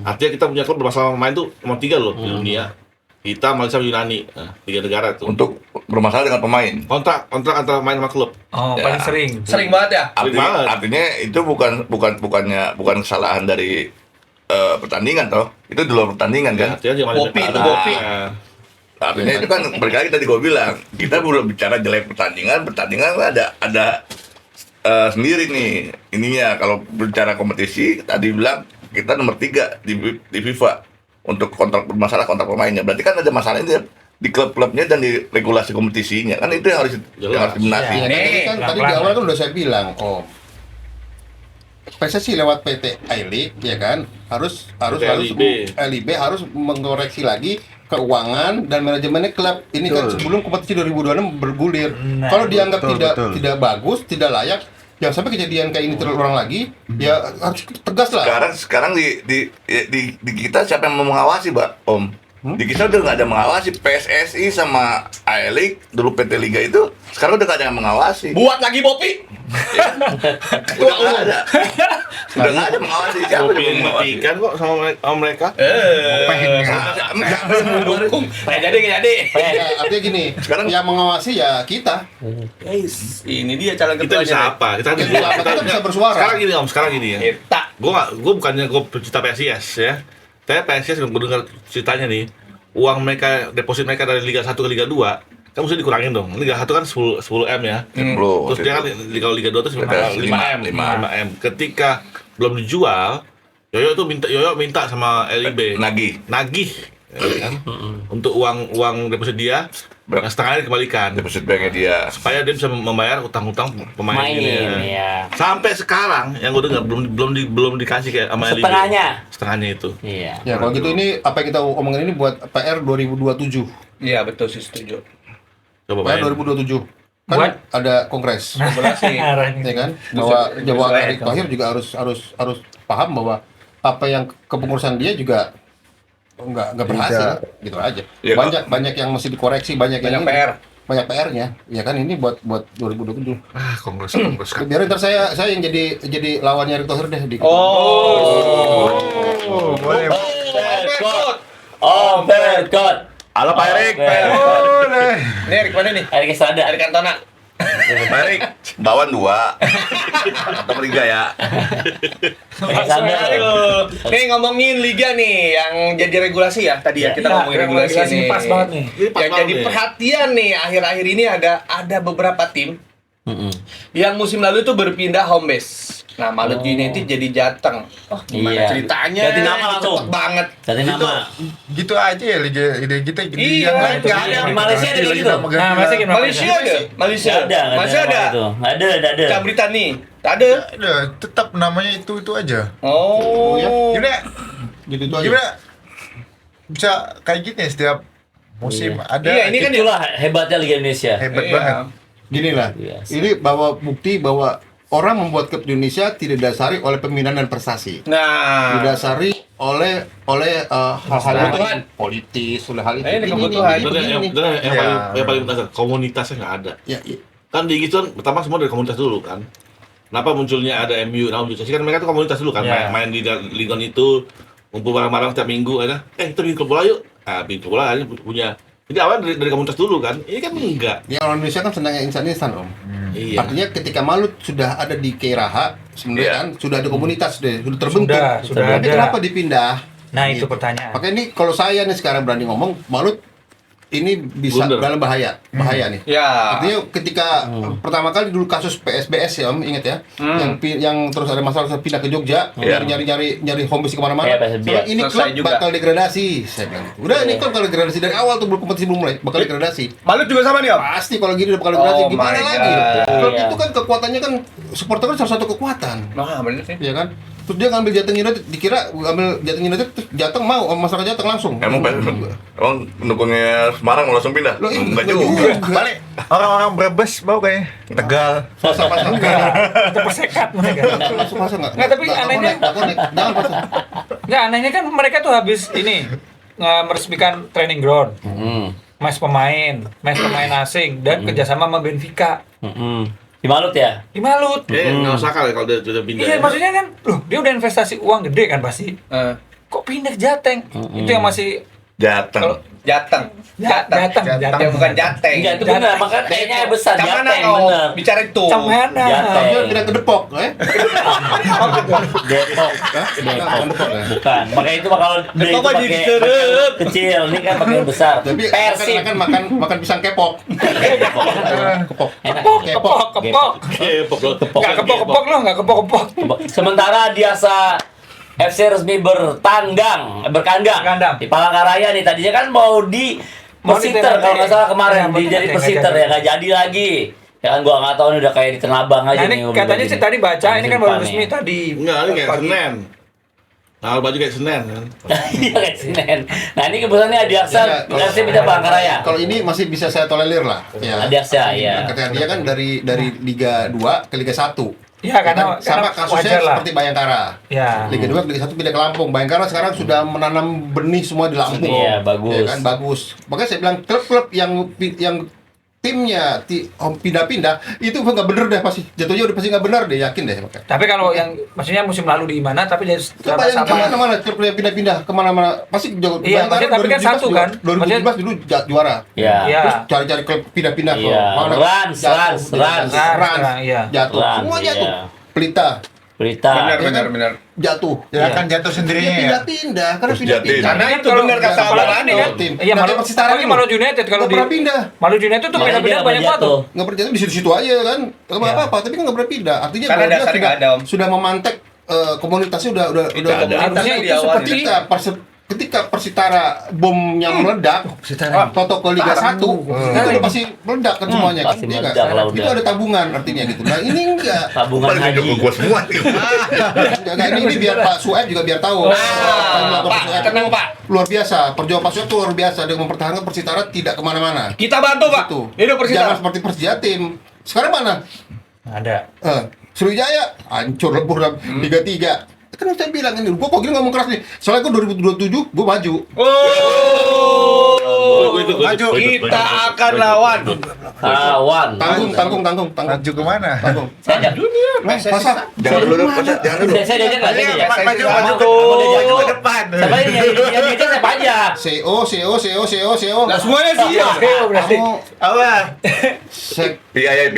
Artinya kita punya klub bermasalah pemain tuh nomor 3 loh di dunia. Kita Malaysia sama Yunani. Nah, 3 negara tuh. Untuk bermasalah dengan pemain. kontrak antara main sama klub. Oh, Ya. paling sering. Sering banget ya. Banget. Artinya itu bukan kesalahan dari pertandingan toh. Itu di luar pertandingan kan. Artinya jangan Bopi itu, ada- Bopi. Artinya itu kan berkali tadi gue bilang, kita belum bicara jelek pertandingan ada sendiri nih ininya. Kalau bicara kompetisi tadi bilang kita nomor 3 di FIFA untuk kontrak pemainnya. Berarti kan ada masalahnya di klub-klubnya dan di regulasi kompetisinya. Kan itu yang harus dibenahi. Iya, kan tadi kan di pelan-pelan. awal kan udah saya bilang, PSSI lewat PT I-League ya kan harus LIB harus mengkoreksi lagi keuangan dan manajemennya klub ini kan sebelum kompetisi 2026 bergulir. Nah, Kalau dianggap betul, tidak betul. tidak bagus, tidak layak, yang sampai kejadian kayak ini terulang lagi, ya harus tegas lah. Sekarang di kita siapa yang mau mengawasi, Pak? Om? Di kita udah nggak ada mengawasi. PSSI sama I-League dulu PT Liga itu sekarang udah nggak ada yang mengawasi. Buat lagi Bopi. Udah nggak ada. Udah nggak ada mengawasi. Siapa Bopi yang mengawasi? kan kok sama mereka. Mendukung. Nggak jadi. Ya, artinya gini, Sekarang- yang mengawasi ya kita. Ini dia calon Kita bisa ketuanya. apa? Kita Kita bisa bersuara. Sekarang gini ya. Kita. Gue bukannya gue pecinta PSIS ya. Tapi PSIS yang gue dengar ceritanya nih, uang mereka deposit mereka dari Liga 1 ke Liga 2 kan mesti dikurangin dong. Liga 1 kan 10 M ya. Belum. Terus dia kan kalau Liga 2 itu 5 M. Ketika belum dijual, Yoyo minta sama LIB nagih. ya kan? Untuk uang deposit dia yang setengahnya dikembalikan Deposit banknya dia. supaya dia bisa membayar utang-utang pemain Main ini. ya. Sampai sekarang yang gue dengar belum dikasih kayak sama LIB. Setengahnya itu. Iya. Ya kalau gitu ini apa yang kita omongin ini buat PR 2027. Iya betul sih setuju. Coba PR bayangin. 2027. Kan Buat? ada kongres. Kolaborasi. Ya kan bahwa Erick Thohir juga harus paham bahwa apa yang kepengurusan dia juga nggak berhasil gitu aja. Ya, Banyak yang mesti dikoreksi, banyak yang Banyak PR. banyak PR-nya. Ya kan ini buat 2027. Kongres kan. Biarin ntar saya yang jadi lawannya Erick Thohir deh di Oh, boleh. Om Berkot. Halo Pak Erik. Boleh. Ini Erik mana nih? Erik Estrada. Erik Cantona. Pak Erik. Bawan 2. Top Liga ya. Aduh. Nih ngomongin liga nih yang jadi regulasi ya tadi ya, kita ngomongin regulasi nih. Pas banget nih. Yang jadi perhatian nih akhir-akhir ini ada beberapa tim yang musim lalu itu berpindah home base. Nah, Malut United jadi Jateng. Oh, gimana Iya. ceritanya? Ganti nama langsung. Cepet banget. Ganti nama. Gitu aja ya liga kita Iya, yang lain itu nggak dia. ada. Di Malaysia ada kayak gitu. Nah, Malaysia gimana? Malaysia ada. Malaysia Nggak ada. Masih ada. Nggak ada. Cak Britani. Tak ada. Ada, tetap namanya itu aja. Oh. Gimana? Gitu aja. Gimana? Bisa kayak gini ya setiap musim ada. Iya, ini kan Itulah hebatnya Liga Indonesia. hebat Iya. banget. Gini lah, Biasa. ini bukti bahwa orang membuat klub di Indonesia tidak didasari oleh pembinaan dan prestasi, Nah. didasari oleh hal-hal Kebutuhan. yang politis, oleh hal itu. Ini kebutuhan. Dan yang Iya. paling mendasar, komunitasnya nggak ada. Ya, ya. Kan di gitu kan pertama semua dari komunitas dulu kan. Kenapa munculnya ada MU, nah Manchester City kan mereka tuh komunitas dulu kan, Ya. main di liga itu, ngumpul bareng-bareng setiap minggu, ada, kita bikin klub bola yuk, bikin klub bola akhirnya punya. Jadi awalnya dari komunitas dulu kan, ini kan enggak. Ya, orang Indonesia kan senangnya instan-instan, Om. Iya. Artinya ketika Malut sudah ada di Keiraha, sebenarnya Iya. kan sudah ada komunitas deh, sudah terbentuk. Sudah Tapi ada. kenapa dipindah? Nah, itu Gitu. pertanyaan. Makanya ini kalau saya nih sekarang berani ngomong, Malut ini bisa Blunder. dalam bahaya nih. Ya. Artinya ketika pertama kali dulu kasus PSBS ya Om, ingat ya, yang terus ada masalah pindah ke Jogja, Iya. nyari home base kemana-mana. Iya, PSBS. Saya bilang, ini Selesai klub juga. bakal degradasi, saya bilang. Udah ini klub bakal degradasi dari awal tuh belum kompetisi belum mulai, bakal degradasi. Malut juga sama nih, Om. Pasti kalau gini udah bakal degradasi, Oh gimana my lagi? God. Klub Iya. itu kan kekuatannya kan supporter kan salah satu kekuatan, Nah, bener sih. ya kan? Terus dia ngambil Jateng United, dikira ngambil Jateng United, terus Jateng mau masyarakat Jateng langsung. Emang pendukungnya Semarang langsung pindah? Loh, Enggak enggak juga. juga. Balik orang-orang Brebes mau kayaknya Tegal. Pasang-pasang Kita persekat mereka. Masuk nggak? Nggak, tapi anehnya- nggak connect. Jangan pasang. Nggak, anehnya kan mereka tuh habis ini meresmikan training ground, mes pemain asing dan kerjasama sama Benfica Di Malut ya? di Malut. Nggak usah kali kalau dia sudah pindah. Iya, ya. maksudnya kan, loh dia udah investasi uang gede kan pasti. Eh, Kok pindah ke Jateng? Itu yang masih Jateng. Jateng. Jateng. Ya bukan Jateng. Enggak, itu benar. Makanya kayaknya besar Camana Jateng, kau bener. bicara itu. Camana. Jateng. Dia pindah ke Depok, Depok. Depok. Bukan. Makanya itu kalau D itu Depok aja pakai diserep. kecil, ini kan pakai besar. Tapi Persib. kan makan pisang kepok. Kepok. Enak. Kepok. Nggak kepok-kepok lo, nggak kepok-kepok. Sementara Diasa FC resmi berkandang Berkandang. di Palangkaraya nih. Tadinya kan mau di Mau Persiter di kalau nggak salah Ya, kemarin mau di jadi di- Persiter nggak ya, nggak jadi lagi. Ya kan gua nggak tahu nih, udah kayak di Tanah Abang aja Nah nih. ini mobil katanya begini. sih tadi baca, ini kan baru Musim resmi depan tadi. Enggak, ini kayak Pagi. Senin. Nah, baju kayak Senin kan. Iya kayak Senin. Nah ini kebetulannya Adiaksa dikasih pindah Palangkaraya. Kalau ini masih bisa saya tolerir lah. Ya. Adiaksa ya. Ketika dia kan dari Liga 2 ke Liga 1. Ya karena sama wajar kasusnya lah. seperti Bayangkara. Ya. Liga 2 ke Liga 1 pindah ke Lampung. Bayangkara sekarang sudah menanam benih semua di Lampung. Iya, bagus. Ya kan bagus. Makanya saya bilang klub-klub yang timnya pindah-pindah itu nggak bener deh pasti. Jatuhnya udah pasti nggak benar deh, yakin deh makanya. Tapi kalau yang maksudnya musim lalu di mana tapi jadi Coba yang kemana-mana klub yang pindah-pindah kemana-mana pasti jauh. Iya, maksudnya tapi kan satu kan. 2017 dulu juara. Ya. Iya. Terus cari-cari klub pindah-pindah ke Iya. mana? Rans, Jatuh, Rans. Iya. jatuh. Rans, Semua jatuh. iya. Pelita Berita. Benar. jatuh. Ya akan jatuh Dia sendirinya ya. pindah-pindah karena Terus pindah-pindah. Jatim. Karena itu Kalau- benar kata kalau Abang Ani kan. tim. Iya, Nah, Malut kayak Persitara apalagi dulu. Malut United kalau Nggak di pernah pindah. Malut United tuh Makanya pindah-pindah dia banyak nggak banget tuh. Nggak pernah jatuh di situ-situ aja kan. Nggak Iya. apa-apa, tapi kan nggak pernah pindah. Artinya Karena bahwa dia dasarnya sudah nggak ada, Om. sudah memantek komunitasnya udah Tidak ada. Harusnya Di itu awal seperti ketika Persitara bomnya meledak, Toto ke Liga 1, itu udah pasti meledak kan semuanya kan. pasti Iya nggak? meledak lah udah. Itu ada tabungan artinya gitu. Nah ini enggak. Tabungan Paling haji. ngejok gua semua. Enggak, ini biar Pak Sueb juga biar tahu. Pak, tenang, Pak. Luar biasa, perjuangan Pak Sueb itu luar biasa dengan mempertahankan Persitara tidak kemana-mana. Kita bantu, Pak. Itu. Hidup Persitara. Jangan seperti Persjatim. Sekarang mana? Ada. Sriwijaya hancur lebur dalam Liga 3. Kan saya bilang ini, gua kok gini ngomong keras nih. Soalnya gua 2027 gua maju. Oh. Gue ikut Maju. Kita akan lawan. Tanggung. Maju kemana? Saya ajak. Masa? Jangan dulu, jangan dulu. Saya diajak nggak? Saya diajak. Maju Maju ke depan. Siapa yang diajak saya pajak? CEO. Nah, semuanya siap. berarti. Kamu Apa? sek PI.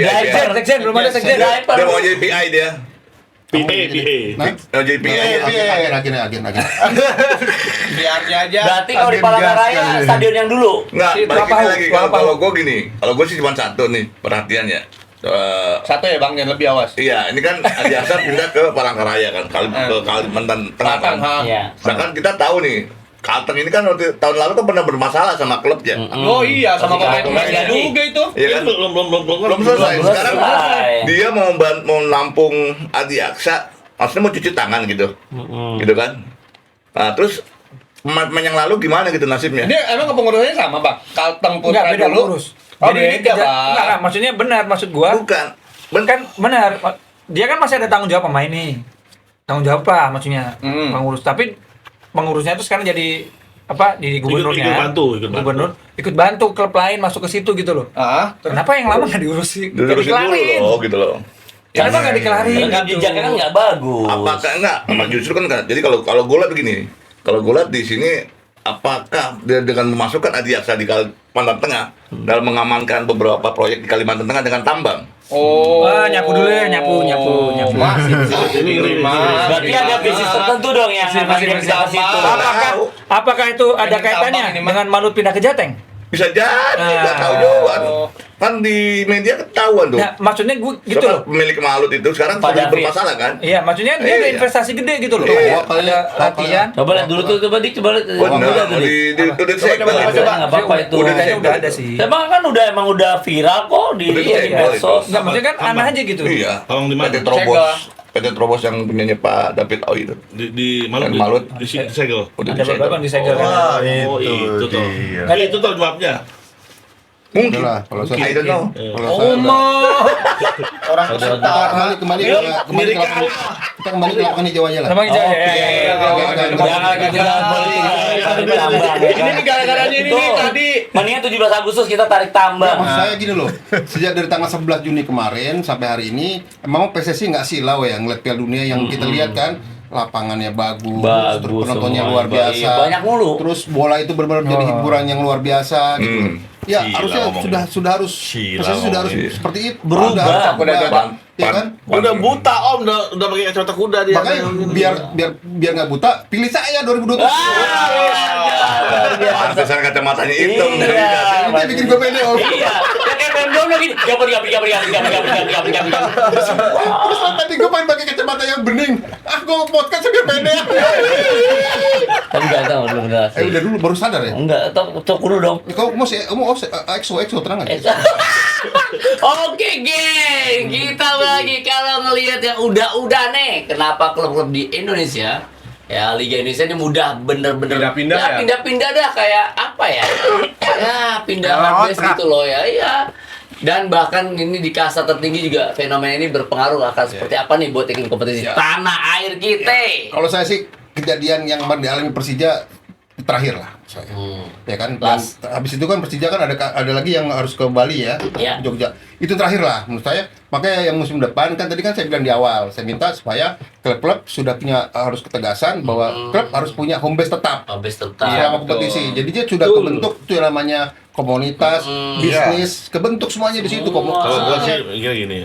Sekjen belum ada sekjen. Driver. Dia mau jadi PI dia. Nah, Mau jadi PI. agen. Biarnya aja. Berarti kalau di Agen Palangkaraya gas. stadion yang dulu. Enggak, Si balikin Trapahu, lagi. Trapahu. Kalau gue gini, kalau gue sih cuma satu nih perhatiannya. Satu ya Bang, yang lebih awas. Iya, ini kan Adi Asar pindah ke Palangkaraya kan, ke Kalimantan Tengah kan. Iya. Sedangkan kita tahu nih, Kalteng ini kan waktu tahun lalu kan pernah bermasalah sama klubnya. Oh iya, sama Masih pemain-pemainnya jadi. juga itu. Iya kan? Belum selesai. Belum Sekarang selesai. dia mau nampung Adi Aksa, maksudnya mau cuci tangan gitu. Gitu kan. Nah, terus pemain yang lalu gimana gitu nasibnya? Dia emang kepengurusannya sama, Bang? Kalteng Enggak, Putra beda dulu. pengurus. Oh, Jadi beda, Bang. enggak, maksudnya benar, maksud gua Bukan. kan benar. Dia kan masih ada tanggung jawab pemain nih. Tanggung jawab apa maksudnya? Pengurus. Tapi pengurusnya itu sekarang jadi apa? Di gubernurnya. Ikut bantu. Gubernur ikut bantu klub lain masuk ke situ gitu loh. Ah, Kenapa yang lama nggak diurusin? Nggak Diurusin dulu dikelarin? loh, gitu loh. Kenapa nggak dikelarin? Rekam gitu? jejaknya kan nggak bagus. Apakah enggak? Apa justru kan enggak. Jadi kalau gue lihat begini, kalau gue lihat di sini apakah dia dengan memasukkan Adi Aksa di Kalimantan Tengah dalam mengamankan beberapa proyek di Kalimantan Tengah dengan tambang? oh. Nyapu dulu ya, nyapu. Masih di situ diterima. Berarti ada bisnis tertentu dong yang Bisnis memang dia bisa ke situ. Apakah itu ada Pengen kaitannya tambang ini, Mas. dengan Manut pindah ke Jateng? Bisa jadi, nggak tahu juga. Kan di media ketahuan tuh. Nah, maksudnya gue gitu Siapa loh. pemilik Malut itu sekarang Pak sedang David. bermasalah kan? Iya, maksudnya dia ada Iya. investasi gede gitu loh. Iya. Ada latihan. Coba lihat dulu tuh, coba lihat. Benar, Udah tuh, Dik. udah Coba, disegel itu. coba. Nggak apa-apa itu. Udah Kayaknya disegel udah ada itu. sih. Emang kan emang udah viral kok di Udah di disegel medsos. Enggak, maksudnya kan aneh aja gitu. Iya. Tolong di mana? PT Trobos. PT Trobos yang punyanya Pak David Oi itu. Di Malut. Malut. Di segel. Udah Ada beberapa yang disegel kan. Wah, Oh, itu tuh. dia. Kan itu tuh jawabnya. Mungkin. Udah lah, kalau I saya don't know. kalau saya udah- Orang kembali ke lapangan. Kita kembali ke lapangan hijau aja lah. Sama hijau ya. Oke. Jangan kita politik tarik tambang. ya ini kan? nih gara-garanya ini nih Betul. tadi. Mendingan 17 Agustus kita tarik Ya, tambang. maksud saya gini loh, sejak dari tanggal 11 Juni kemarin sampai hari ini, memang PSSI nggak silau ya ngeliat Piala Dunia yang kita lihat kan, lapangannya bagus, terus penontonnya semua. luar biasa, Banyak mulu. terus bola itu benar-benar jadi hiburan yang luar biasa gitu. loh. Ya Gila harusnya ngomongnya. sudah harus Gila PSSI sudah harus ngomongnya. seperti itu, Berubah. Udah Udah ya kan? Udah buta Om, udah pakai kacamata kuda dia. Makanya biar nggak buta, pilih saya 2027. Pantesan kacamatanya hitam. Iya. Ini bikin gue pede om. Iya. Ya kayak Pemdom lagi. Gapur. Terus tadi gue pengen pakai kacamata yang bening. Gue podcast biar pede. Tapi enggak tahu belum benar sih. Udah dulu baru sadar ya. Enggak, tok dulu dong. Kau mau EXO tenang aja. Oke, geng. Kita lagi kalau ngelihat yang udah nih, kenapa klub-klub di Indonesia ya Liga Indonesia ini mudah bener-bener Pindah-pindah ya? pindah-pindah dah kayak apa ya? Ya, pindah hardbase gitu loh ya. Iya. Dan bahkan ini di kasta tertinggi juga fenomena ini berpengaruh akan seperti apa nih buat iklim kompetisi tanah air kita. Kalau saya sih kejadian yang dialami Persija terakhir lah saya. Ya kan. Dan Plus. habis itu kan Persija kan ada lagi yang harus ke Bali ya, Iya. Jogja. Itu terakhir lah menurut saya. Makanya yang musim depan kan tadi kan saya bilang di awal, saya minta supaya klub-klub sudah punya harus ketegasan bahwa klub harus punya home base tetap Habis tetap. selama kompetisi. Jadi dia sudah kebentuk tuh yang namanya komunitas, bisnis, kebentuk semuanya di situ Kalau gua komunitas. sih gini.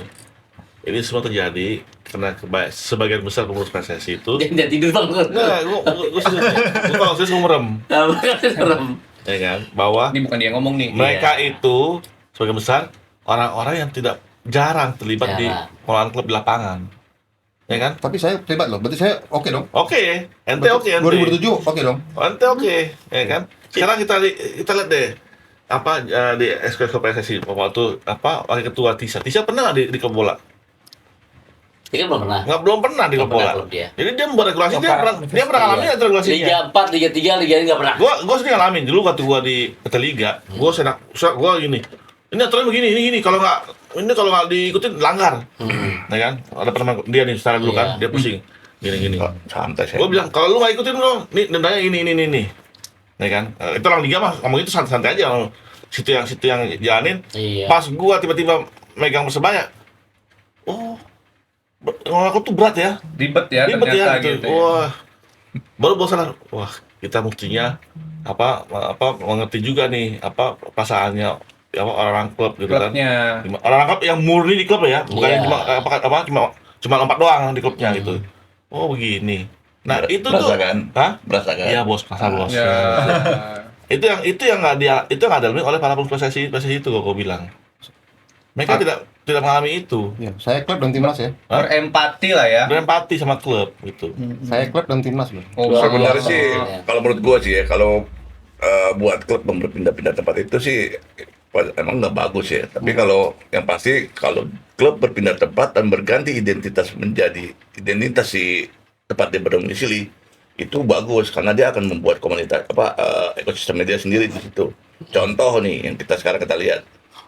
Ini semua terjadi karena sebagian besar pengurus PSSI itu Jangan tidur bang. enggak, gua serius. Gua kalau serius gua merem, Serem. ya kan? Bahwa Ini bukan dia ngomong nih. mereka itu sebagian besar orang-orang yang tidak jarang terlibat di Jarang. pengelolaan klub di lapangan. Ya kan? Tapi saya terlibat loh, berarti saya oke dong. Oke, ente oke, ente. 2007 oke dong. Ente oke, ya kan? Sekarang kita lihat deh apa di Exco PSSI waktu apa wakil ketua Tisha pernah nggak di klub bola? Ini kan belum pernah. Belum pernah di klub Belum bola. pernah klub dia. Jadi dia membuat regulasi, dia Lokal, pernah ngalamin itu regulasinya. Liga 4, Liga 3, Liga ini nggak pernah. Gua sendiri ngalamin dulu waktu gua di PT Liga, gua gini. Ini aturan begini, ini kalau nggak diikutin langgar. Ya kan? Ada pernah dia nih secara dulu kan, Iya. dia pusing. Gini. Santai saya. Gua bilang, kalau lu nggak ikutin lo, nih dendanya ini. ya kan? Itu orang liga mah ngomong itu santai-santai aja, situ yang jalanin. Iya. Pas gua tiba-tiba megang Persebaya, aku tuh berat ya, Ribet ya ribet ternyata ya, gitu. gitu. Ya. Wah, baru sadar, wah kita mestinya apa mengerti juga nih apa perasaannya orang klub gitu kan. Klubnya. Orang klub yang murni di klub ya, bukan yang Iya. cuma lompat doang di klubnya gitu. Oh begini. Nah itu berasa tuh, kan? hah? Berasa kan? Iya bos, masa bos. Ya. Itu yang nggak dialami oleh para pengurus PSSI itu kok bilang. Mereka tidak mengalami itu. Ya, saya klub dan timnas ya. Berempati lah ya. Berempati sama klub gitu. Saya klub dan timnas loh. Oh, Luar Sebenarnya biasa. sih, Ya. kalau menurut gua sih ya, kalau buat klub berpindah-pindah tempat itu sih emang nggak bagus ya. Tapi kalau yang pasti kalau klub berpindah tempat dan berganti identitas menjadi identitas si tempat dia berdomisili, itu bagus karena dia akan membuat komunitas ekosistem media sendiri di situ. Contoh nih yang kita lihat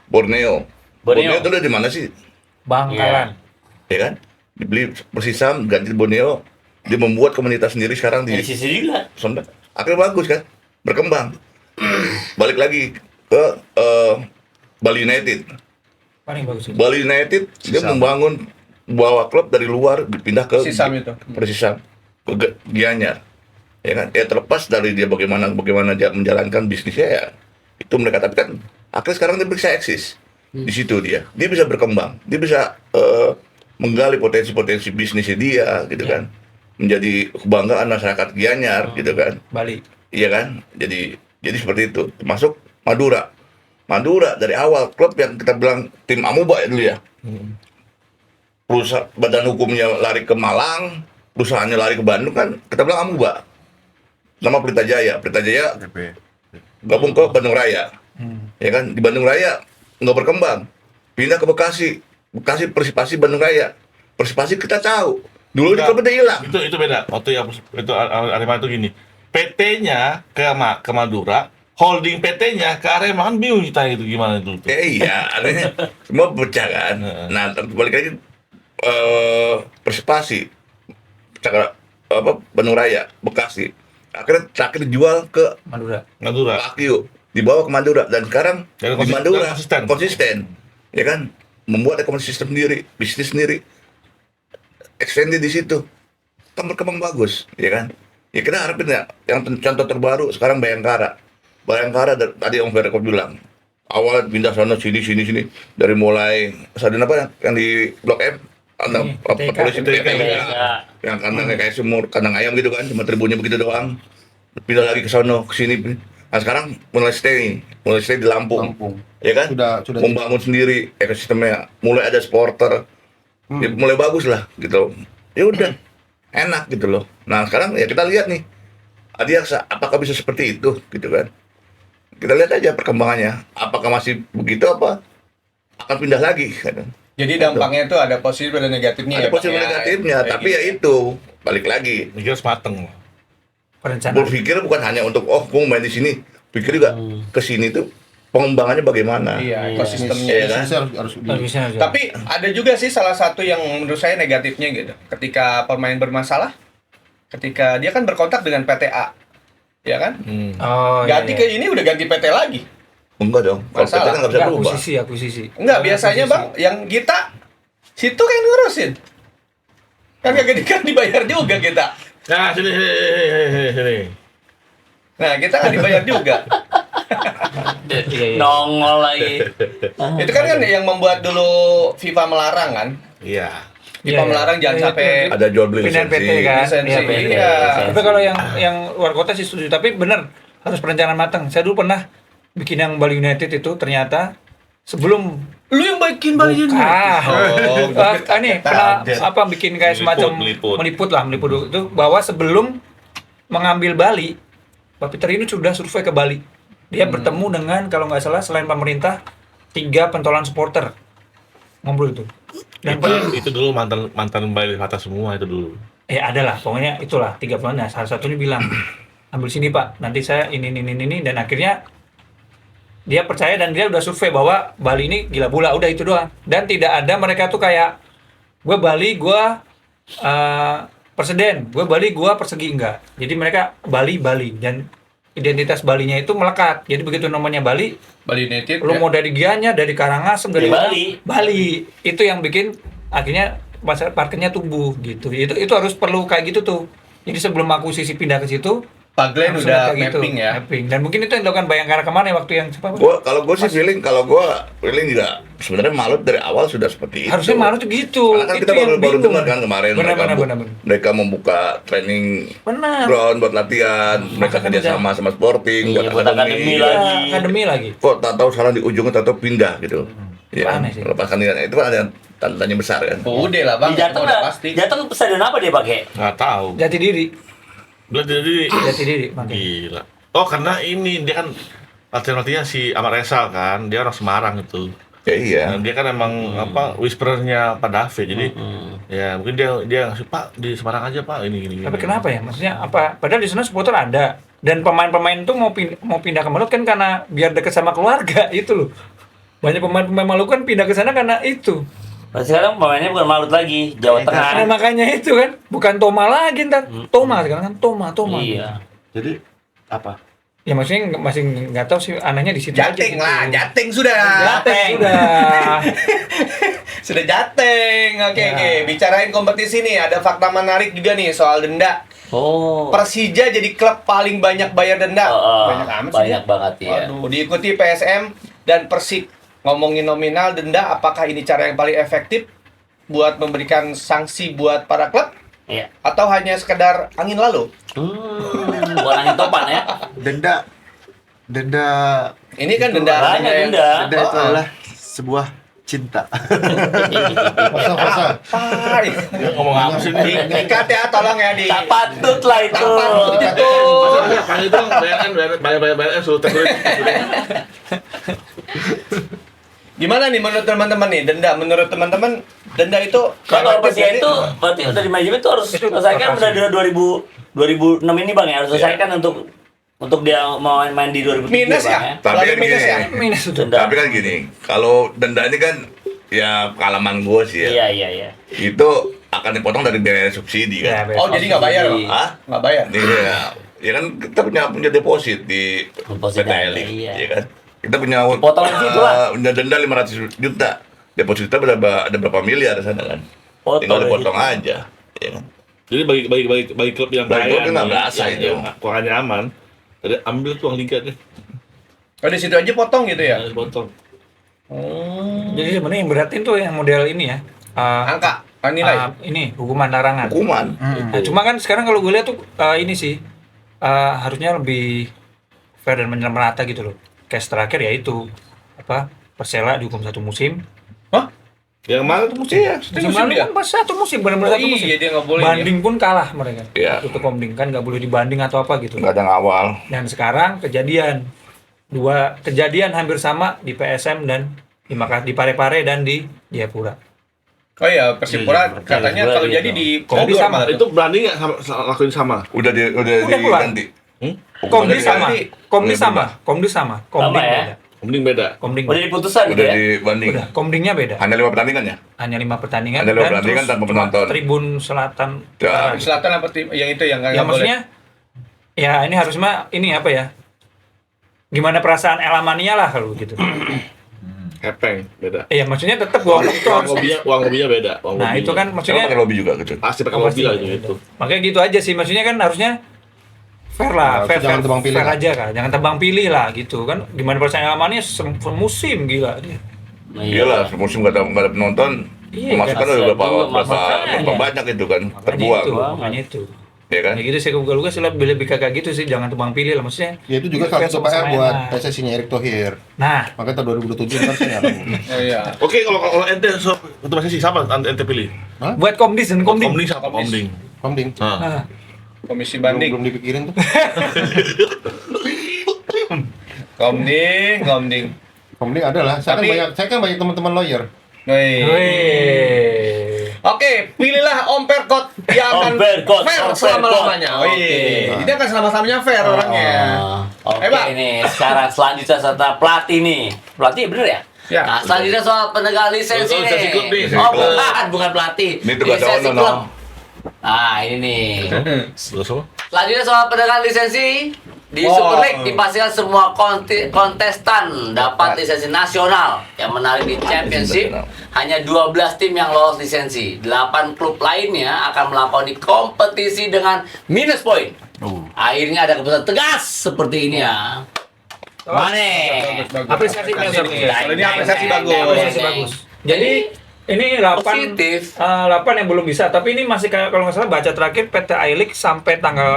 Borneo itu udah di mana sih? Bangkalan. Ya kan? Dibeli Persisam ganti Borneo, dia membuat komunitas sendiri sekarang di Di sisi juga. Sonda. Akhirnya bagus kan, berkembang. Balik lagi ke Bali United. Paling bagus itu. Bali United dia membangun bawa klub dari luar dipindah ke Persisam itu. Persisam ke Gianyar. Ya kan? Ya terlepas dari dia bagaimana dia menjalankan bisnisnya ya itu mereka, tapi kan akhirnya sekarang dia bisa eksis. Di situ dia bisa berkembang, dia bisa menggali potensi-potensi bisnisnya dia gitu kan. Menjadi kebanggaan masyarakat Gianyar gitu kan. Bali. Iya kan? Jadi seperti itu. Termasuk Madura dari awal klub yang kita bilang tim Amuba ya dulu ya. Perusahaan badan hukumnya lari ke Malang, perusahaannya lari ke Bandung kan kita bilang Amuba. Sama Pelita Jaya gabung ke Bandung Raya. Ya kan? Di Bandung Raya nggak berkembang. Pindah ke Bekasi Persipasi Bandung Raya. Persipasi kita tahu. Dulu di klub udah hilang. Itu beda. Waktu yang itu Arema itu gini. PT-nya ke Madura, holding PT-nya ke Arema, kan bingung kita itu gimana itu. Iya, artinya semua pecah kan. Nah, balik lagi Persipasi, Bandung Raya, Bekasi. Akhirnya terakhir dijual ke Madura. Akio, dibawa ke Madura dan sekarang Dan di Madura konsisten. ya kan, membuat ekosistem sendiri, bisnis sendiri, extended di situ, kan berkembang bagus, ya kan? Ya kita harapin ya, yang contoh terbaru sekarang Bayangkara tadi yang Ferko bilang, awalnya pindah sana sini, dari mulai stadion apa yang di Blok M, polisi yang kandangnya kayak semur, kandang ayam gitu kan, cuma tribunnya begitu doang, pindah lagi ke sana, ke sini. Nah sekarang mulai stay di Lampung. Ya kan? Sudah membangun sendiri ekosistemnya, mulai ada supporter, ya, mulai bagus lah gitu. Ya udah, enak gitu loh. Nah sekarang ya kita lihat nih, Adiaksa, apakah bisa seperti itu gitu kan? Kita lihat aja perkembangannya, apakah masih begitu apa akan pindah lagi kan? Jadi dampaknya itu ada positif dan negatifnya Ada ya, positif Pak, ya. negatifnya, Kayak tapi gitu. ya itu balik lagi. Mikir harus mateng. Perencanaan. Berpikir bukan hanya untuk gue main di sini, pikir juga ke sini tuh pengembangannya bagaimana. Iya, ekosistemnya. Iya kan? Bisnisnya harus Bagusnya aja. Tapi ada juga sih salah satu yang menurut saya negatifnya gitu. Ketika pemain bermasalah, ketika dia kan berkontak dengan PTA, ya kan? Oh, Ganti ke ini udah ganti PT lagi. Enggak dong, kalau Masalah. PT kan nggak bisa Enggak, berubah. akuisisi. Enggak, biasanya Akuisisi. Bang, yang kita situ kan ngurusin. Kan kagak dibayar juga kita. Nah, sini. Nah, kita nggak dibayar juga. Iya. Nongol lagi. Itu kan yang membuat dulu FIFA melarang kan. Iya. FIFA melarang jangan Iya, sampai itu. Ada jual beli Pindahan PT lisensi. kan. Lisensi, Iya, PT. iya. Tapi kalau yang luar kota sih setuju. Tapi bener harus perencanaan matang. Saya dulu pernah bikin yang Bali United itu ternyata sebelum lu yang bikin Bali United. Ini pernah apa bikin kayak semacam meliput itu bahwa sebelum mengambil Bali, Pak Peter ini sudah survei ke Bali. Dia bertemu dengan kalau nggak salah selain pemerintah 3 pentolan supporter ngobrol itu. Dan Itu dulu mantan Bali Fata semua itu dulu. ada lah pokoknya itulah 3 pentolan. Nah, salah satunya bilang ambil sini Pak, nanti saya ini dan akhirnya dia percaya dan dia udah survei bahwa Bali ini gila bula, udah itu doang. Dan tidak ada mereka tuh kayak gue Bali, gue Perseden, gue Bali, gue Persegi, enggak. Jadi mereka Bali dan identitas Balinya itu melekat. Jadi begitu namanya Bali, Bali United. lu ya. mau dari Gianyar, dari Karangasem, dari Bali. Bali. Itu yang bikin akhirnya pasar parkirnya tumbuh gitu. Itu harus perlu kayak gitu tuh. Jadi sebelum akuisisi pindah ke situ, Paglen harus udah kayak mapping ya. Mapping. Dan mungkin itu yang dilakukan Bayangkara kemarin waktu yang siapa? Pak? Kalau gue sih feeling juga sebenarnya Malut dari awal sudah seperti itu. Harusnya Malut tuh gitu. Karena kan Itu kita yang baru bingung. dengar kan kemarin Benar. mereka membuka training Benar. ground buat latihan, mereka Makanya kerjasama sama Sporting, Iya, buat akademi Iya, lagi. akademi lagi. Kok tak tahu salah di ujungnya tak tahu pindah gitu. Ya, Aneh sih. lepaskan itu kan ada tanda tanya besar kan. Oh, udah lah bang, Di Jateng udah pasti. Jateng stadion apa dia pakai? Nggak tahu. Jati diri. Jati Diri makanya. Gila. Oh karena ini dia kan latihan si Ahmad Resal kan, dia orang Semarang itu. Ya iya. Nah, dia kan emang whisperernya Pak David. Jadi ya mungkin dia Pak di Semarang aja Pak ini. Tapi kenapa ya? Maksudnya apa? Padahal di sana supporter ada dan pemain-pemain tuh mau pindah ke Maluku kan karena biar dekat sama keluarga itu loh. Banyak pemain Maluku kan pindah ke sana karena itu. Nah, sekarang pemainnya bukan Malut lagi, Jawa Nah, Tengah. makanya itu kan bukan Toma lagi ntar. Toma sekarang kan Toma. Iya. Jadi apa? Ya maksudnya masih nggak tahu sih anehnya di situ aja Jateng gitu. lah, Jateng sudah. Jateng sudah. Sudah Jateng. Oke. Bicarain kompetisi nih, ada fakta menarik juga nih soal denda. Oh. Persija jadi klub paling banyak bayar denda. Banyak amat sih. Banyak banget ya. Waduh, diikuti PSM dan Persik. Ngomongin nominal denda, apakah ini cara yang paling efektif buat memberikan sanksi buat para klub? Iya. Atau hanya sekedar angin lalu? Bukan angin topan ya. Denda Ini kan Itu denda. banyak denda. denda itu adalah sebuah cinta. Fasa. Apa? Dia ngomong apa sih ini? Diikat ya, tolong ya di. Tak patut lah itu. Tak patut itu. Kan itu bayar suruh tes dulu. Gimana nih menurut teman-teman nih denda? Menurut teman-teman denda itu Kalau efektif Persija jadi- itu berarti udah di manajemen itu harus selesaikan udah dari 2006 ini Bang ya, harus selesaikan untuk dia mau main di 2007 minus Bang, ya? Tapi Selalu kan minus gini. ya? Minus itu. Denda. Tapi kan gini, kalau denda ini kan ya pengalaman gue sih ya. Iya. Itu akan dipotong dari biaya subsidi Ya, kan. betul. Oh, jadi nggak bayar, Bang? Hah? Nggak bayar. Iya. Ya kan kita punya deposit di Deposit PT ada, Elik, iya. ya kan. Kita punya Potong di situ lah. punya denda 500 juta. Deposit kita ada berapa miliar di sana kan. Potong Tinggal dari dipotong situ. aja, ya kan. Jadi bagi klub yang Bagi kaya klub yang nggak nih, berasa yang- itu. yang keuangannya aman, tadi ambil tuh uang liga deh, Oh, di situ aja potong gitu ya? harus potong. Jadi sebenarnya yang beratin tuh yang model ini ya. Angka, nilai. Ini hukuman larangan. Hukuman. Nah, cuma kan sekarang kalau gue lihat tuh ini sih harusnya lebih fair dan merata gitu loh. Case terakhir ya itu Persela dihukum 1 musim. Yang mana tuh mesti ya? Musim lalu kan pas 1 musim benar-benar 1 musim. Iya, dia nggak boleh. Banding pun kalah mereka. Iya. Itu komding kan nggak boleh dibanding atau apa gitu. Nggak ada ngawal. Dan sekarang kejadian 2 kejadian hampir sama di PSM dan di Parepare dan di Jayapura. Oh iya, Persipura Iya, katanya Persipura kalau gitu. jadi di Komdi Bogor sama. malah tuh. Itu berani nggak lakuin sama? Udah keluar. diganti. Komdi Hukumannya sama. diganti. Komdi Udah sama. Komdi sama. Komding ya? beda. Mending beda. Komding. Udah diputusan gitu Udah ya. dibanding. Udah, komdingnya beda. Hanya 5 pertandingan ya? Hanya 5 pertandingan Ada 5 dan pertandingan terus tanpa cuma penonton. Tribun Selatan. Ya, Utara. Selatan apa yang itu yang Ya nggak boleh? maksudnya ya ini harusnya ini apa ya? Gimana perasaan Elamania lah kalau gitu. Kepeng, beda. Iya maksudnya tetap gua itu harus. Uang lobbynya beda. Uang Nah lobbynya. itu kan Kalau maksudnya pakai lobby juga gitu. pasti pakai Oh, lobby lah pasti. itu. makanya gitu aja sih maksudnya kan harusnya fair lah, Nah, fair, jangan tebang pilih fair lah. aja kan, jangan tebang pilih lah gitu kan. Gimana perasaan Elamania semusim gila dia. Iya lah, semusim nggak ada penonton. Iya, Pemasukan kan. udah berapa Makanya. banyak itu kan Makanya terbuang. itu, makanya itu. Ya kan? Ya gitu sih luga sih lebih kayak gitu sih, jangan tebang pilih lah maksudnya. Ya itu juga Fair salah satu sama PR sama buat enak. PSSI-nya Erick Thohir. Nah, Makanya tahun 2027 kan saya Oh iya. Oke, kalau ente ketua PSSI siapa ente pilih? buat Komdis dan Komding. Komding siapa? Komding. Komding. Nah, Komisi Belum, banding. belum dipikirin tuh. Komding. Komding adalah. Saya kan banyak teman-teman lawyer. Wih. weh. Oke, pilihlah Om Perkot yang akan Om Perkot, fair Om selama-lamanya. Perkot. Wih, Oke. dia akan selama-lamanya fair orangnya. Oke Bang. nih, sekarang selanjutnya serta pelatih nih. Pelatih bener ya? Ya. Nah, selanjutnya soal penegak lisensi Oh, lisensi klub nih. nih. Oh, bukan pelatih. Ini tugas Lisensi Ono, klub. no. Nah, ini nih. Terus apa? Selanjutnya soal penegak lisensi. Di Super League dipastikan semua kontestan dapat lisensi nasional. Yang menarik di Championship hanya 12 tim yang lolos lisensi. 8 klub lainnya akan melakoni kompetisi dengan minus poin. Akhirnya ada keputusan tegas seperti ini ya. Mane. Apresiasi Nelson nih. Kalau ini apresiasi bagus. Apresiasi bagus. Jadi ini 8 Positif. 8 yang belum bisa, tapi ini masih kayak kalau nggak salah baca terakhir PT I-League sampai tanggal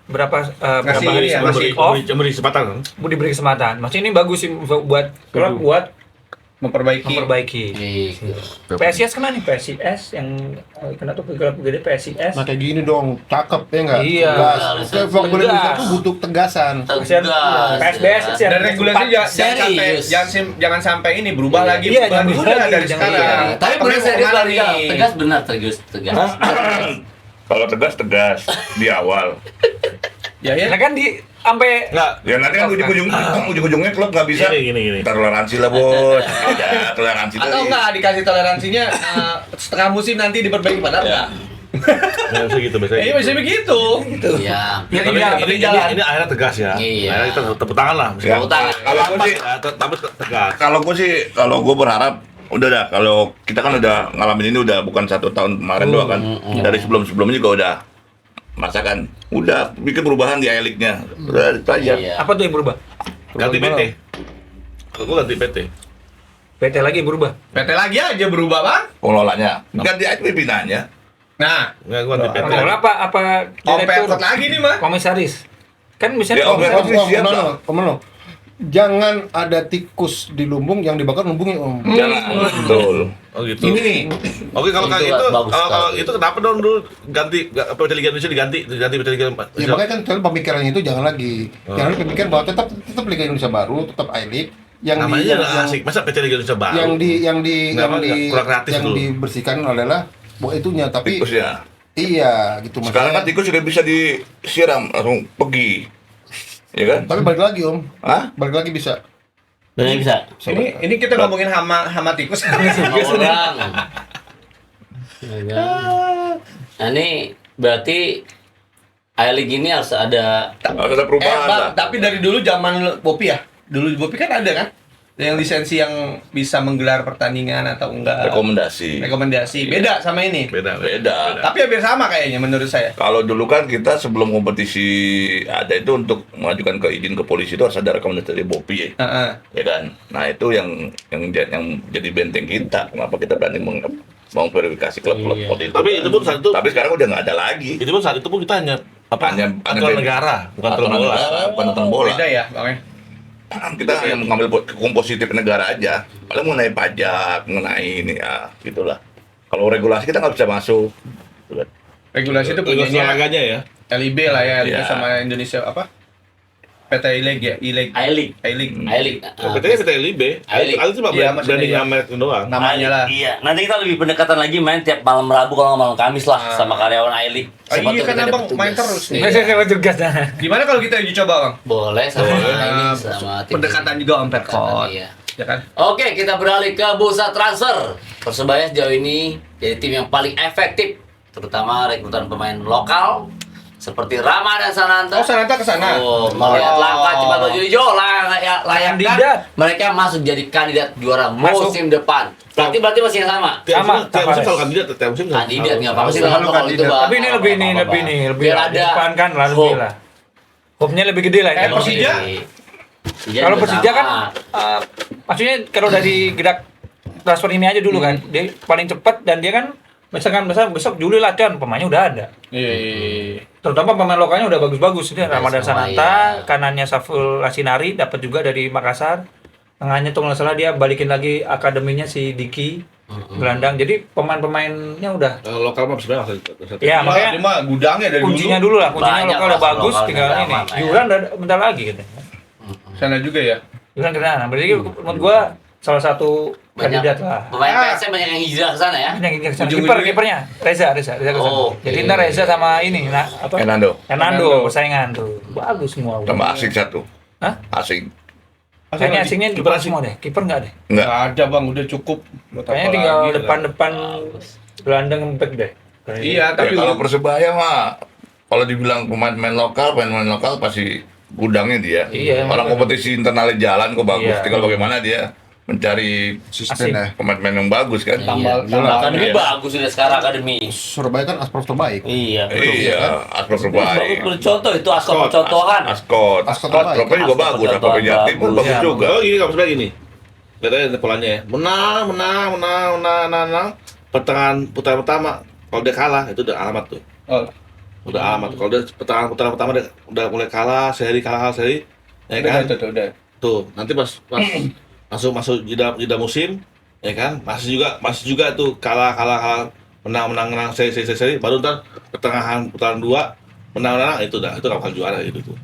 berapa berapa Masih hari ini ya, sebelum masih kick-off Memberi kesempatan kan? diberi kesempatan. Maksudnya ini bagus sih buat klub buat memperbaiki. PSIS kena nih, PSIS yang kena tuh klub gede PSIS. Nah kayak gini dong, cakep ya nggak? Iya. Tegas. Kayak sepak bola Indonesia itu butuh tegasan. Kasihan Tegas. PSBS sih Dan regulasi Serius. jangan sampai ini berubah lagi. Iya, berubah jangan udah berubah lagi, dari jangan sekarang. Iya. Tapi benar serius lah Liga. Tegas benar tegas. Kalau tegas di awal. Nah kan di sampai Enggak. Ya nanti kan ujung-ujungnya klub nggak bisa. Gini. Toleransi lah bos. Ya, toleransi Atau tadi. enggak dikasih toleransinya setengah musim nanti diperbaiki padahal enggak. Nggak bisa gitu biasanya. Iya bisa begitu. Iya. Tapi ini akhirnya tegas ya. Iya. Akhirnya kita tepuk tangan lah. Ya, Tepuk tangan. kalau gue sih, Tapi tegas. kalau gue berharap udah dah, kalau kita kan udah ngalamin ini udah bukan 1 tahun kemarin doang kan, dari sebelumnya juga udah merasakan, udah bikin perubahan di I-League-nya, udah itu aja. Iya. apa tuh yang berubah? Ganti PT. Aku ganti PT. PT lagi berubah. PT lagi aja berubah bang. Pengelolanya, ganti aja pimpinannya. Nah, Enggak, gua ganti PT. Pengelola apa kompet lagi nih mah. komisaris? Kan bisa Ya, komisaris. Siap, Om. Jangan ada tikus di lumbung yang dibakar lumbungnya Om. Jangan, betul. Oh gitu. Ini nih. Oke, kalau kayak Itu itu, bagus kalau sekali. itu kenapa dong dulu ganti PT Liga Indonesia diganti PT Liga Ya makanya kan dalam pemikirannya itu jangan lagi. Jangan pemikiran bahwa tetap Liga Indonesia baru, tetap I-League yang namanya nggak asik. Masa PT Liga Indonesia baru? Kurang kreatif yang dulu. dibersihkan adalah bahwa itunya, tapi Tikusnya. iya gitu Sekarang kan tikus sudah bisa disiram langsung pergi, ya kan? Tapi balik lagi Om, Hah? balik lagi bisa. Benar bisa. Ini kita ngomongin hama tikus. Sama orang. Ya kan? Nah ini berarti I-League ini harus ada Harus ada perubahan lah. Tapi dari dulu zaman Bopi ya. Dulu Bopi kan ada kan? Yang lisensi yang bisa menggelar pertandingan atau enggak. Rekomendasi. Beda sama ini. Beda. Tapi hampir sama kayaknya menurut saya. Kalau dulu kan kita sebelum kompetisi ada itu untuk mengajukan ke izin ke polisi itu harus ada rekomendasi dari BOPI ya. Heeh. Ya kan? Nah itu yang jadi benteng kita. Kenapa kita berani mau verifikasi klub-klub seperti itu? Tapi itu pun saat itu, Tapi sekarang udah nggak ada lagi. itu pun saat itu pun kita hanya Hanya aturan negara, bukan aturan Aturan bola. negara, bukan aturan bola. Beda ya, Bang. Kita hanya mengambil hukum positif negara aja. Paling mengenai pajak, mengenai ini ya, gitulah. Kalau regulasi kita nggak bisa masuk. Regulasi itu Regulasi punyanya olahraganya ya. LIB lah ya, LIB Iya. sama Indonesia apa? PT I-League ya, I-League. I-League. I-League. I-League. PT-nya PT LIB. I-League. Itu cuma Iya, maksudnya branding iya. nama doang. Namanya lah. Iya, nanti kita lebih pendekatan lagi main tiap malam Rabu kalau nggak malam Kamis lah sama karyawan I-League. Siapa iya tahu kan kita abang dapat main tugas. terus nih. Iya. Saya tugas dah. Gimana kalau kita uji coba bang? Boleh sama ini sama tim. Pendekatan juga Om Petcott. Iya. Ya kan? Oke, kita beralih ke bursa transfer. Persebaya sejauh ini jadi tim yang paling efektif, terutama rekrutan pemain lokal seperti Rama dan Sananta. Oh, Sananta ke sana. Oh, melihat langkah cepat baju hijau Kandidat. layakkan mereka masuk jadi kandidat juara Masuk. musim depan. Berarti masih yang sama. Tiap Sama, musim sama. kalau kandidat tiap musim sama. Kandidat nggak apa-apa sih Selalu kalau itu kandidat. Bang. Tapi ini lebih Biar lah. ada Depan kan lah lebih hope. lah. Hope-nya lebih gede lah. Eh, kan. Persija? Kalau juga Persija kan sama. maksudnya kalau dari gerak transfer ini aja dulu kan, dia paling cepat dan dia kan misalkan besok Juli latihan pemainnya udah ada. Iya. Terutama pemain lokalnya udah bagus-bagus ini Ramadan sama, Sananta, iya. kanannya Saful Lasinari dapat juga dari Makassar. Tengahnya tuh nggak salah dia balikin lagi akademinya si Diki gelandang. Jadi pemain-pemainnya udah Lokal mah sebenarnya satu. ya makanya Ini mah gudangnya dari kuncinya dulu. dulu lah, kuncinya Banyak lokal udah lah, bagus, lokal tinggal juga ini. aman, ya. Yuran udah bentar lagi gitu. Sana juga ya. Yuran ke sana. Berarti menurut gua salah satu Banyak kandidat lah. pemain PSM banyak yang hijrah ke sana ya. Yang ke sana. Ujung-ujungnya- Kipernya Reza ke sana. Oh, Jadi oke. ntar Reza sama ini nah apa? Hernando, Hernando persaingan tuh. Bagus semua. tambah asing satu. Hah? Asing. Kayaknya asingnya Kiper kiper asing. semua deh. Kiper enggak deh. Enggak. Nggak ada bang, udah cukup. Buat Kayaknya apa tinggal lagi, lah. depan-depan gelandang empek deh. Iya, Tapi tapi kalau Persebaya mah kalau dibilang pemain lokal pasti gudangnya dia. Iya, Orang makanya. kompetisi internalnya jalan kok bagus. Iya. Tinggal bagaimana dia mencari Sustain ya. pemain-pemain yang bagus kan. Akademi Iya. bagus sudah sekarang akademi. Surabaya kan aspros terbaik. Iya. Iya, Aspro Bagus terbaik. bercontoh itu askot percontohan. Askot, Askot terbaik. Askotnya juga Askot bagus, Askot percontohan Jatim pun bagus. bagus juga. Oh gini, kamu sebenarnya gini. Lihat aja polanya ya. Menang. Pertengahan putaran pertama, kalau dia kalah itu udah alamat tuh. Oh. Udah alamat. Kalau dia putaran pertama dia udah mulai kalah, seri, ya Udah, kan? udah. Tuh, nanti pas masuk jeda musim, ya kan? Masih juga tuh kalah, menang seri, baru ntar pertengahan putaran 2 menang itu nggak bakal juara gitu tuh.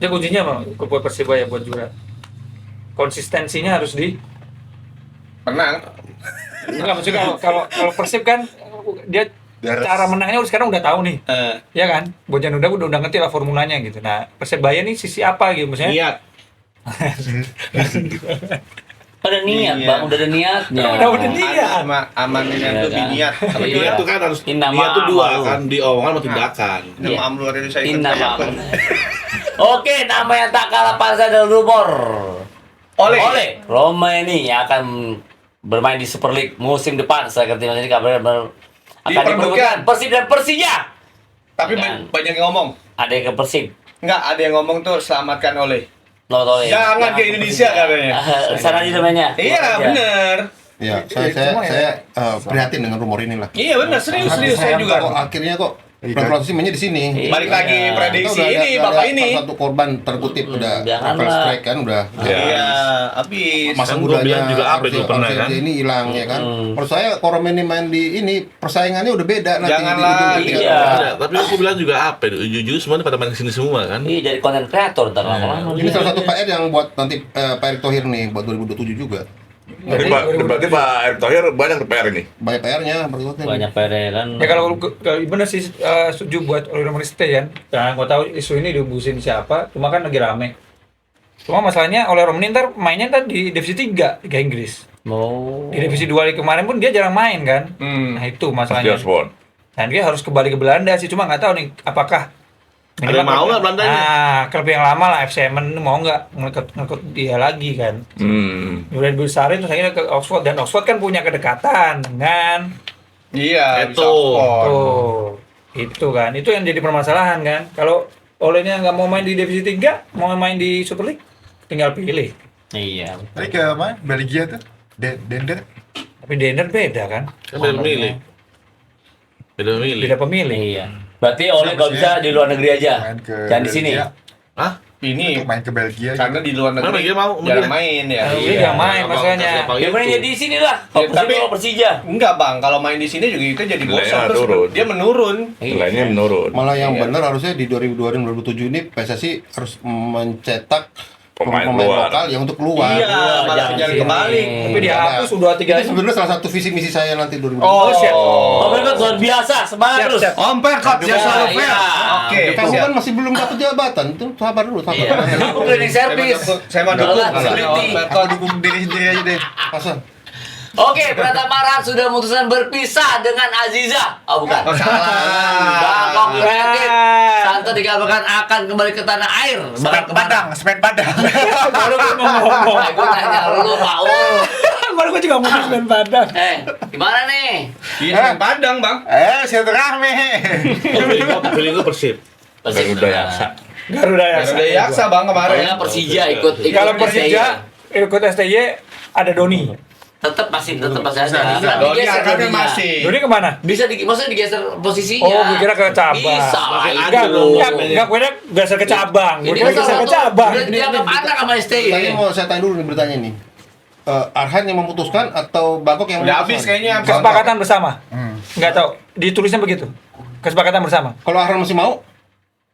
Ya kuncinya apa? Buat Persibaya buat juara. Konsistensinya harus di. Menang. Enggak, maksudnya kalau Persib kan dia cara menangnya sekarang udah tahu nih. Ya kan? Bojan udah ngerti lah formulanya gitu. Nah, Persibaya nih sisi apa gitu maksudnya? Niat. Ada niat, Iya. Bang, udah ada niatnya. Udah niat. Amannya Iya itu kan? biniat. Kalau Niat tuh kan harus Inna niat tuh dua ma'amalu. kan, di omongan sama tindakan. Iya. Nama Amluar itu saya ikut Inna saya ma'am. Oke, nama yang tak kalah panas adalah rumor. Oleh Roma ini yang akan bermain di Super League musim depan. Saya ngerti ini kabarnya akan Diperbutkan. diperbutkan Persib dan Persija. Tapi Dan banyak yang ngomong. ada yang ke Persib. Enggak, ada yang ngomong tuh selamatkan oleh. Oleh. Jangan ke Indonesia katanya. Sana aja namanya. Iya, Aja. bener. Ya, saya prihatin dengan rumor inilah. Iya bener, serius saya juga. Kok akhirnya kok Prestasi mainnya di sini. Iya. Balik lagi prediksi Kita udah ini ada bapak ini. salah satu korban terkutip udah janganlah. travel strike kan udah. Iya, habis. Masa Kan gua bilang mudanya juga apa itu pernah kan? ini hilang ya kan. Menurut saya kalau ini main di ini persaingannya udah beda nanti Janganlah, di ujung ketiga. iya. Tidak, tapi aku bilang juga apa itu ujung-ujung semua pada main kesini semua kan. Iya, jadi konten kreator ntar lama-lama. Ini salah satu PR yang buat nanti Pak Erick Thohir nih buat 2027 juga. Berarti Pak Erick Thohir banyak PR ini. Banyak PR-nya berikutnya. banyak PR kan. Ya kalau bener sih setuju buat Oli Romero stay kan. Nah, gua tahu isu ini diubusin siapa, cuma kan lagi rame. Cuma masalahnya Oli Romero ntar mainnya ntar di divisi 3 Liga Inggris. Mau Di divisi 2 kemarin pun dia jarang main kan. Nah, itu masalahnya. Sport. Dan dia harus kembali ke Belanda sih, cuma nggak tahu nih apakah Ada yang mau nggak Belandanya? Nah, klub yang lama lah FC Emmen mau nggak ngikut dia lagi kan. Udah dibesarin terus akhirnya ke Oxford, dan Oxford kan punya kedekatan dengan Iya, Itu. bisa support. tuh itu kan, itu yang jadi permasalahan kan. Kalau Olehnya nggak mau main di divisi 3, mau main di Super League, tinggal pilih. iya. Tadi ke mana? Belgia tuh? Dender? Tapi Dender beda kan, Kan beda pemilih. Beda pemilih. beda pemilih. Iya. Berarti Oleh kalau bisa di luar negeri aja. Main ke Jangan di sini. Belgia. Hah? Ini Untuk main ke Belgia. karena di luar Kenapa negeri dia mau? jarang Dia? main ya. Dia Iya. nggak main masalahnya. Ya mending di sini lah. Ya, Kalau Persib tapi- kalau Persija. Enggak bang, kalau main di sini juga kita jadi Nilainya bosan terus turun. dia menurun. Nilainya menurun. Malah yang Iya. benar harusnya di 2002 dan 2007 ini PSSI harus mencetak Pemain pemain luar. lokal yang untuk keluar. Iya, malah jangan jadi sini. kebalik. Tapi dihapus udah 3 Itu sebenarnya salah satu visi misi saya nanti 2020. Oh, siap. Oh, mereka luar biasa, semangat Siap, terus. siap. Om Perkot dia selalu fair. Iya. Oke, Kamu siap. kan masih belum dapat jabatan, itu sabar dulu, sabar. Iya. Aku cleaning service. Saya mau dukung. Jalan, security. Aku dukung diri sendiri aja deh. Hasan. Oke, Pratama Arhan sudah memutuskan berpisah dengan Aziza. Oh, bukan. Oh, salah. Bangkok United. Santo dikabarkan akan kembali ke tanah air. Bahkan kemana? Semen Padang. baru gue mau ngomong. Gue nanya lu, Paul. Baru gue juga mau main Padang. Gimana nih? Iya, Padang bang. Silaturahmi. Pilih gue Persib. Garuda Yaksa. Garuda ya. Sudah yaksa bang kemarin. Pokoknya Persija ikut Kalau STY. Persija ikut STY ada Doni. tetap masih ada. Doni Digeser Arkan Doninya. masih. Doni kemana? Bisa maksudnya digeser posisinya. Oh, gue kira ke cabang. Bisa. Enggak, itu. enggak, gue kira geser ke cabang. Gue Ini kira kan geser salah ke satu. cabang. Udah dianggap anak sama STY. Saya mau saya tanya dulu nih beritanya nih. Arhan yang memutuskan atau Bangkok yang Udah memutuskan? habis kayaknya. Kesepakatan bersama. Enggak tahu. Ditulisnya begitu. Kesepakatan bersama. Kalau Arhan masih mau?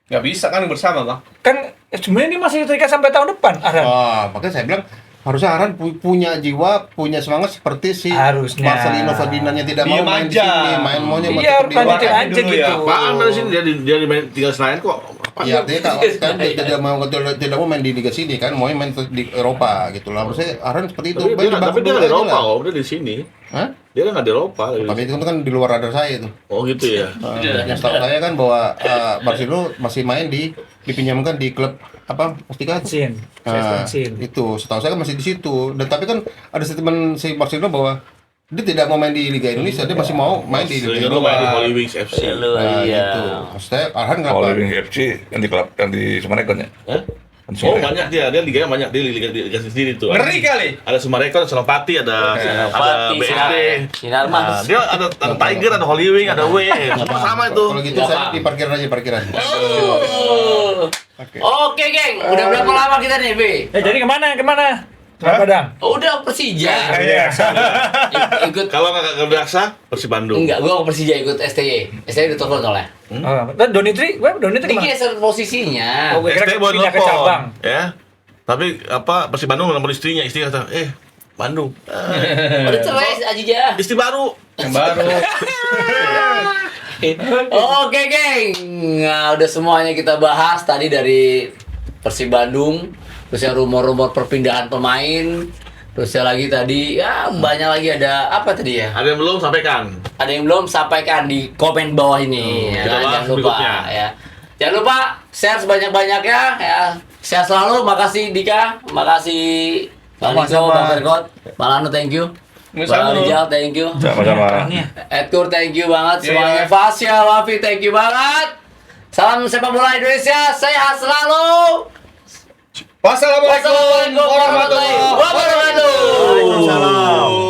Nggak bisa kan bersama bang. Kan sebenarnya ini masih terikat sampai tahun depan, Arhan. Makanya saya bilang harusnya Arhan punya jiwa, punya semangat seperti si Harusnya. Marcelino Ferdinand yang tidak mau Diem main di aja. sini, main maunya Iya, tetap di lanjutin luar. aja dulu gitu. ya. Apaan dari sini dia di main tinggal Senayan kok Ya artinya kalau kan tidak mau main di liga sini kan, mau main di Eropa gitu lah. Maksudnya arahan seperti itu. Tapi dia nggak di Eropa, Om. Dia di sini. Hah? Dia kan nggak di Eropa. Tapi itu kan di luar radar saya tuh. Oh gitu ya. Yang setahu saya kan bahwa Marcelo masih main dipinjamkan di klub apa? Mustika. Sin. Itu setahu saya kan masih di situ. Dan tapi kan ada statement si Marcelo bahwa dia tidak mau main di Liga Indonesia, dia masih mau main di Liga Lu main di Eropa. Holy Wings FC. Nah, gitu. Maksudnya arahan Kalau kenapa? di FC yang di klub yang di Sumarekon ya. Hah? Oh banyak dia liganya banyak, dia liga sendiri tuh. Ngeri kali. Ada Sumarekon, Senopati, ada BSD. Sinar Nah, Mas. dia ada Tiger, ada Holy Wing, ada W, semua sama itu. Kalau gitu saya di parkiran aja parkiran. Oke, geng. Udah berapa lama kita nih, B? Jadi kemana? Padang. Udah Persija. Ikut Kalau nggak biasa, Persib Bandung. enggak, gua ke Persija ikut STY. STY udah telepon soalnya. Dan Donitri kemana? Digeser posisinya. Oh, gue kira ST buat pindah ke cabang. ya. Tapi Persib Bandung nelfon istrinya kata, Bandung. Udah cerai Ajija. Istri baru. Yang baru. Oke, geng. Nah, udah semuanya kita bahas tadi dari Persib Bandung, terus yang rumor-rumor perpindahan pemain, terus yang lagi tadi ya banyak lagi, ada apa tadi ya? Ada yang belum sampaikan. Ada yang belum sampaikan di komen bawah ini. Kita bahas jangan lupa berikutnya. ya. Jangan lupa share sebanyak-banyaknya ya. Sehat selalu. Makasih Dika, makasih Bang Niko, Bang Fergot, Bang Lano, thank you. Bang Rijal, thank you. Sama-sama. Edkur, thank you banget semuanya. Fasya, Wafi, thank you banget. Salam sepak bola Indonesia, sehat selalu. Wassalamualaikum Wassalamualaikum warahmatullahi wabarakatuh. Waalaikumsalam.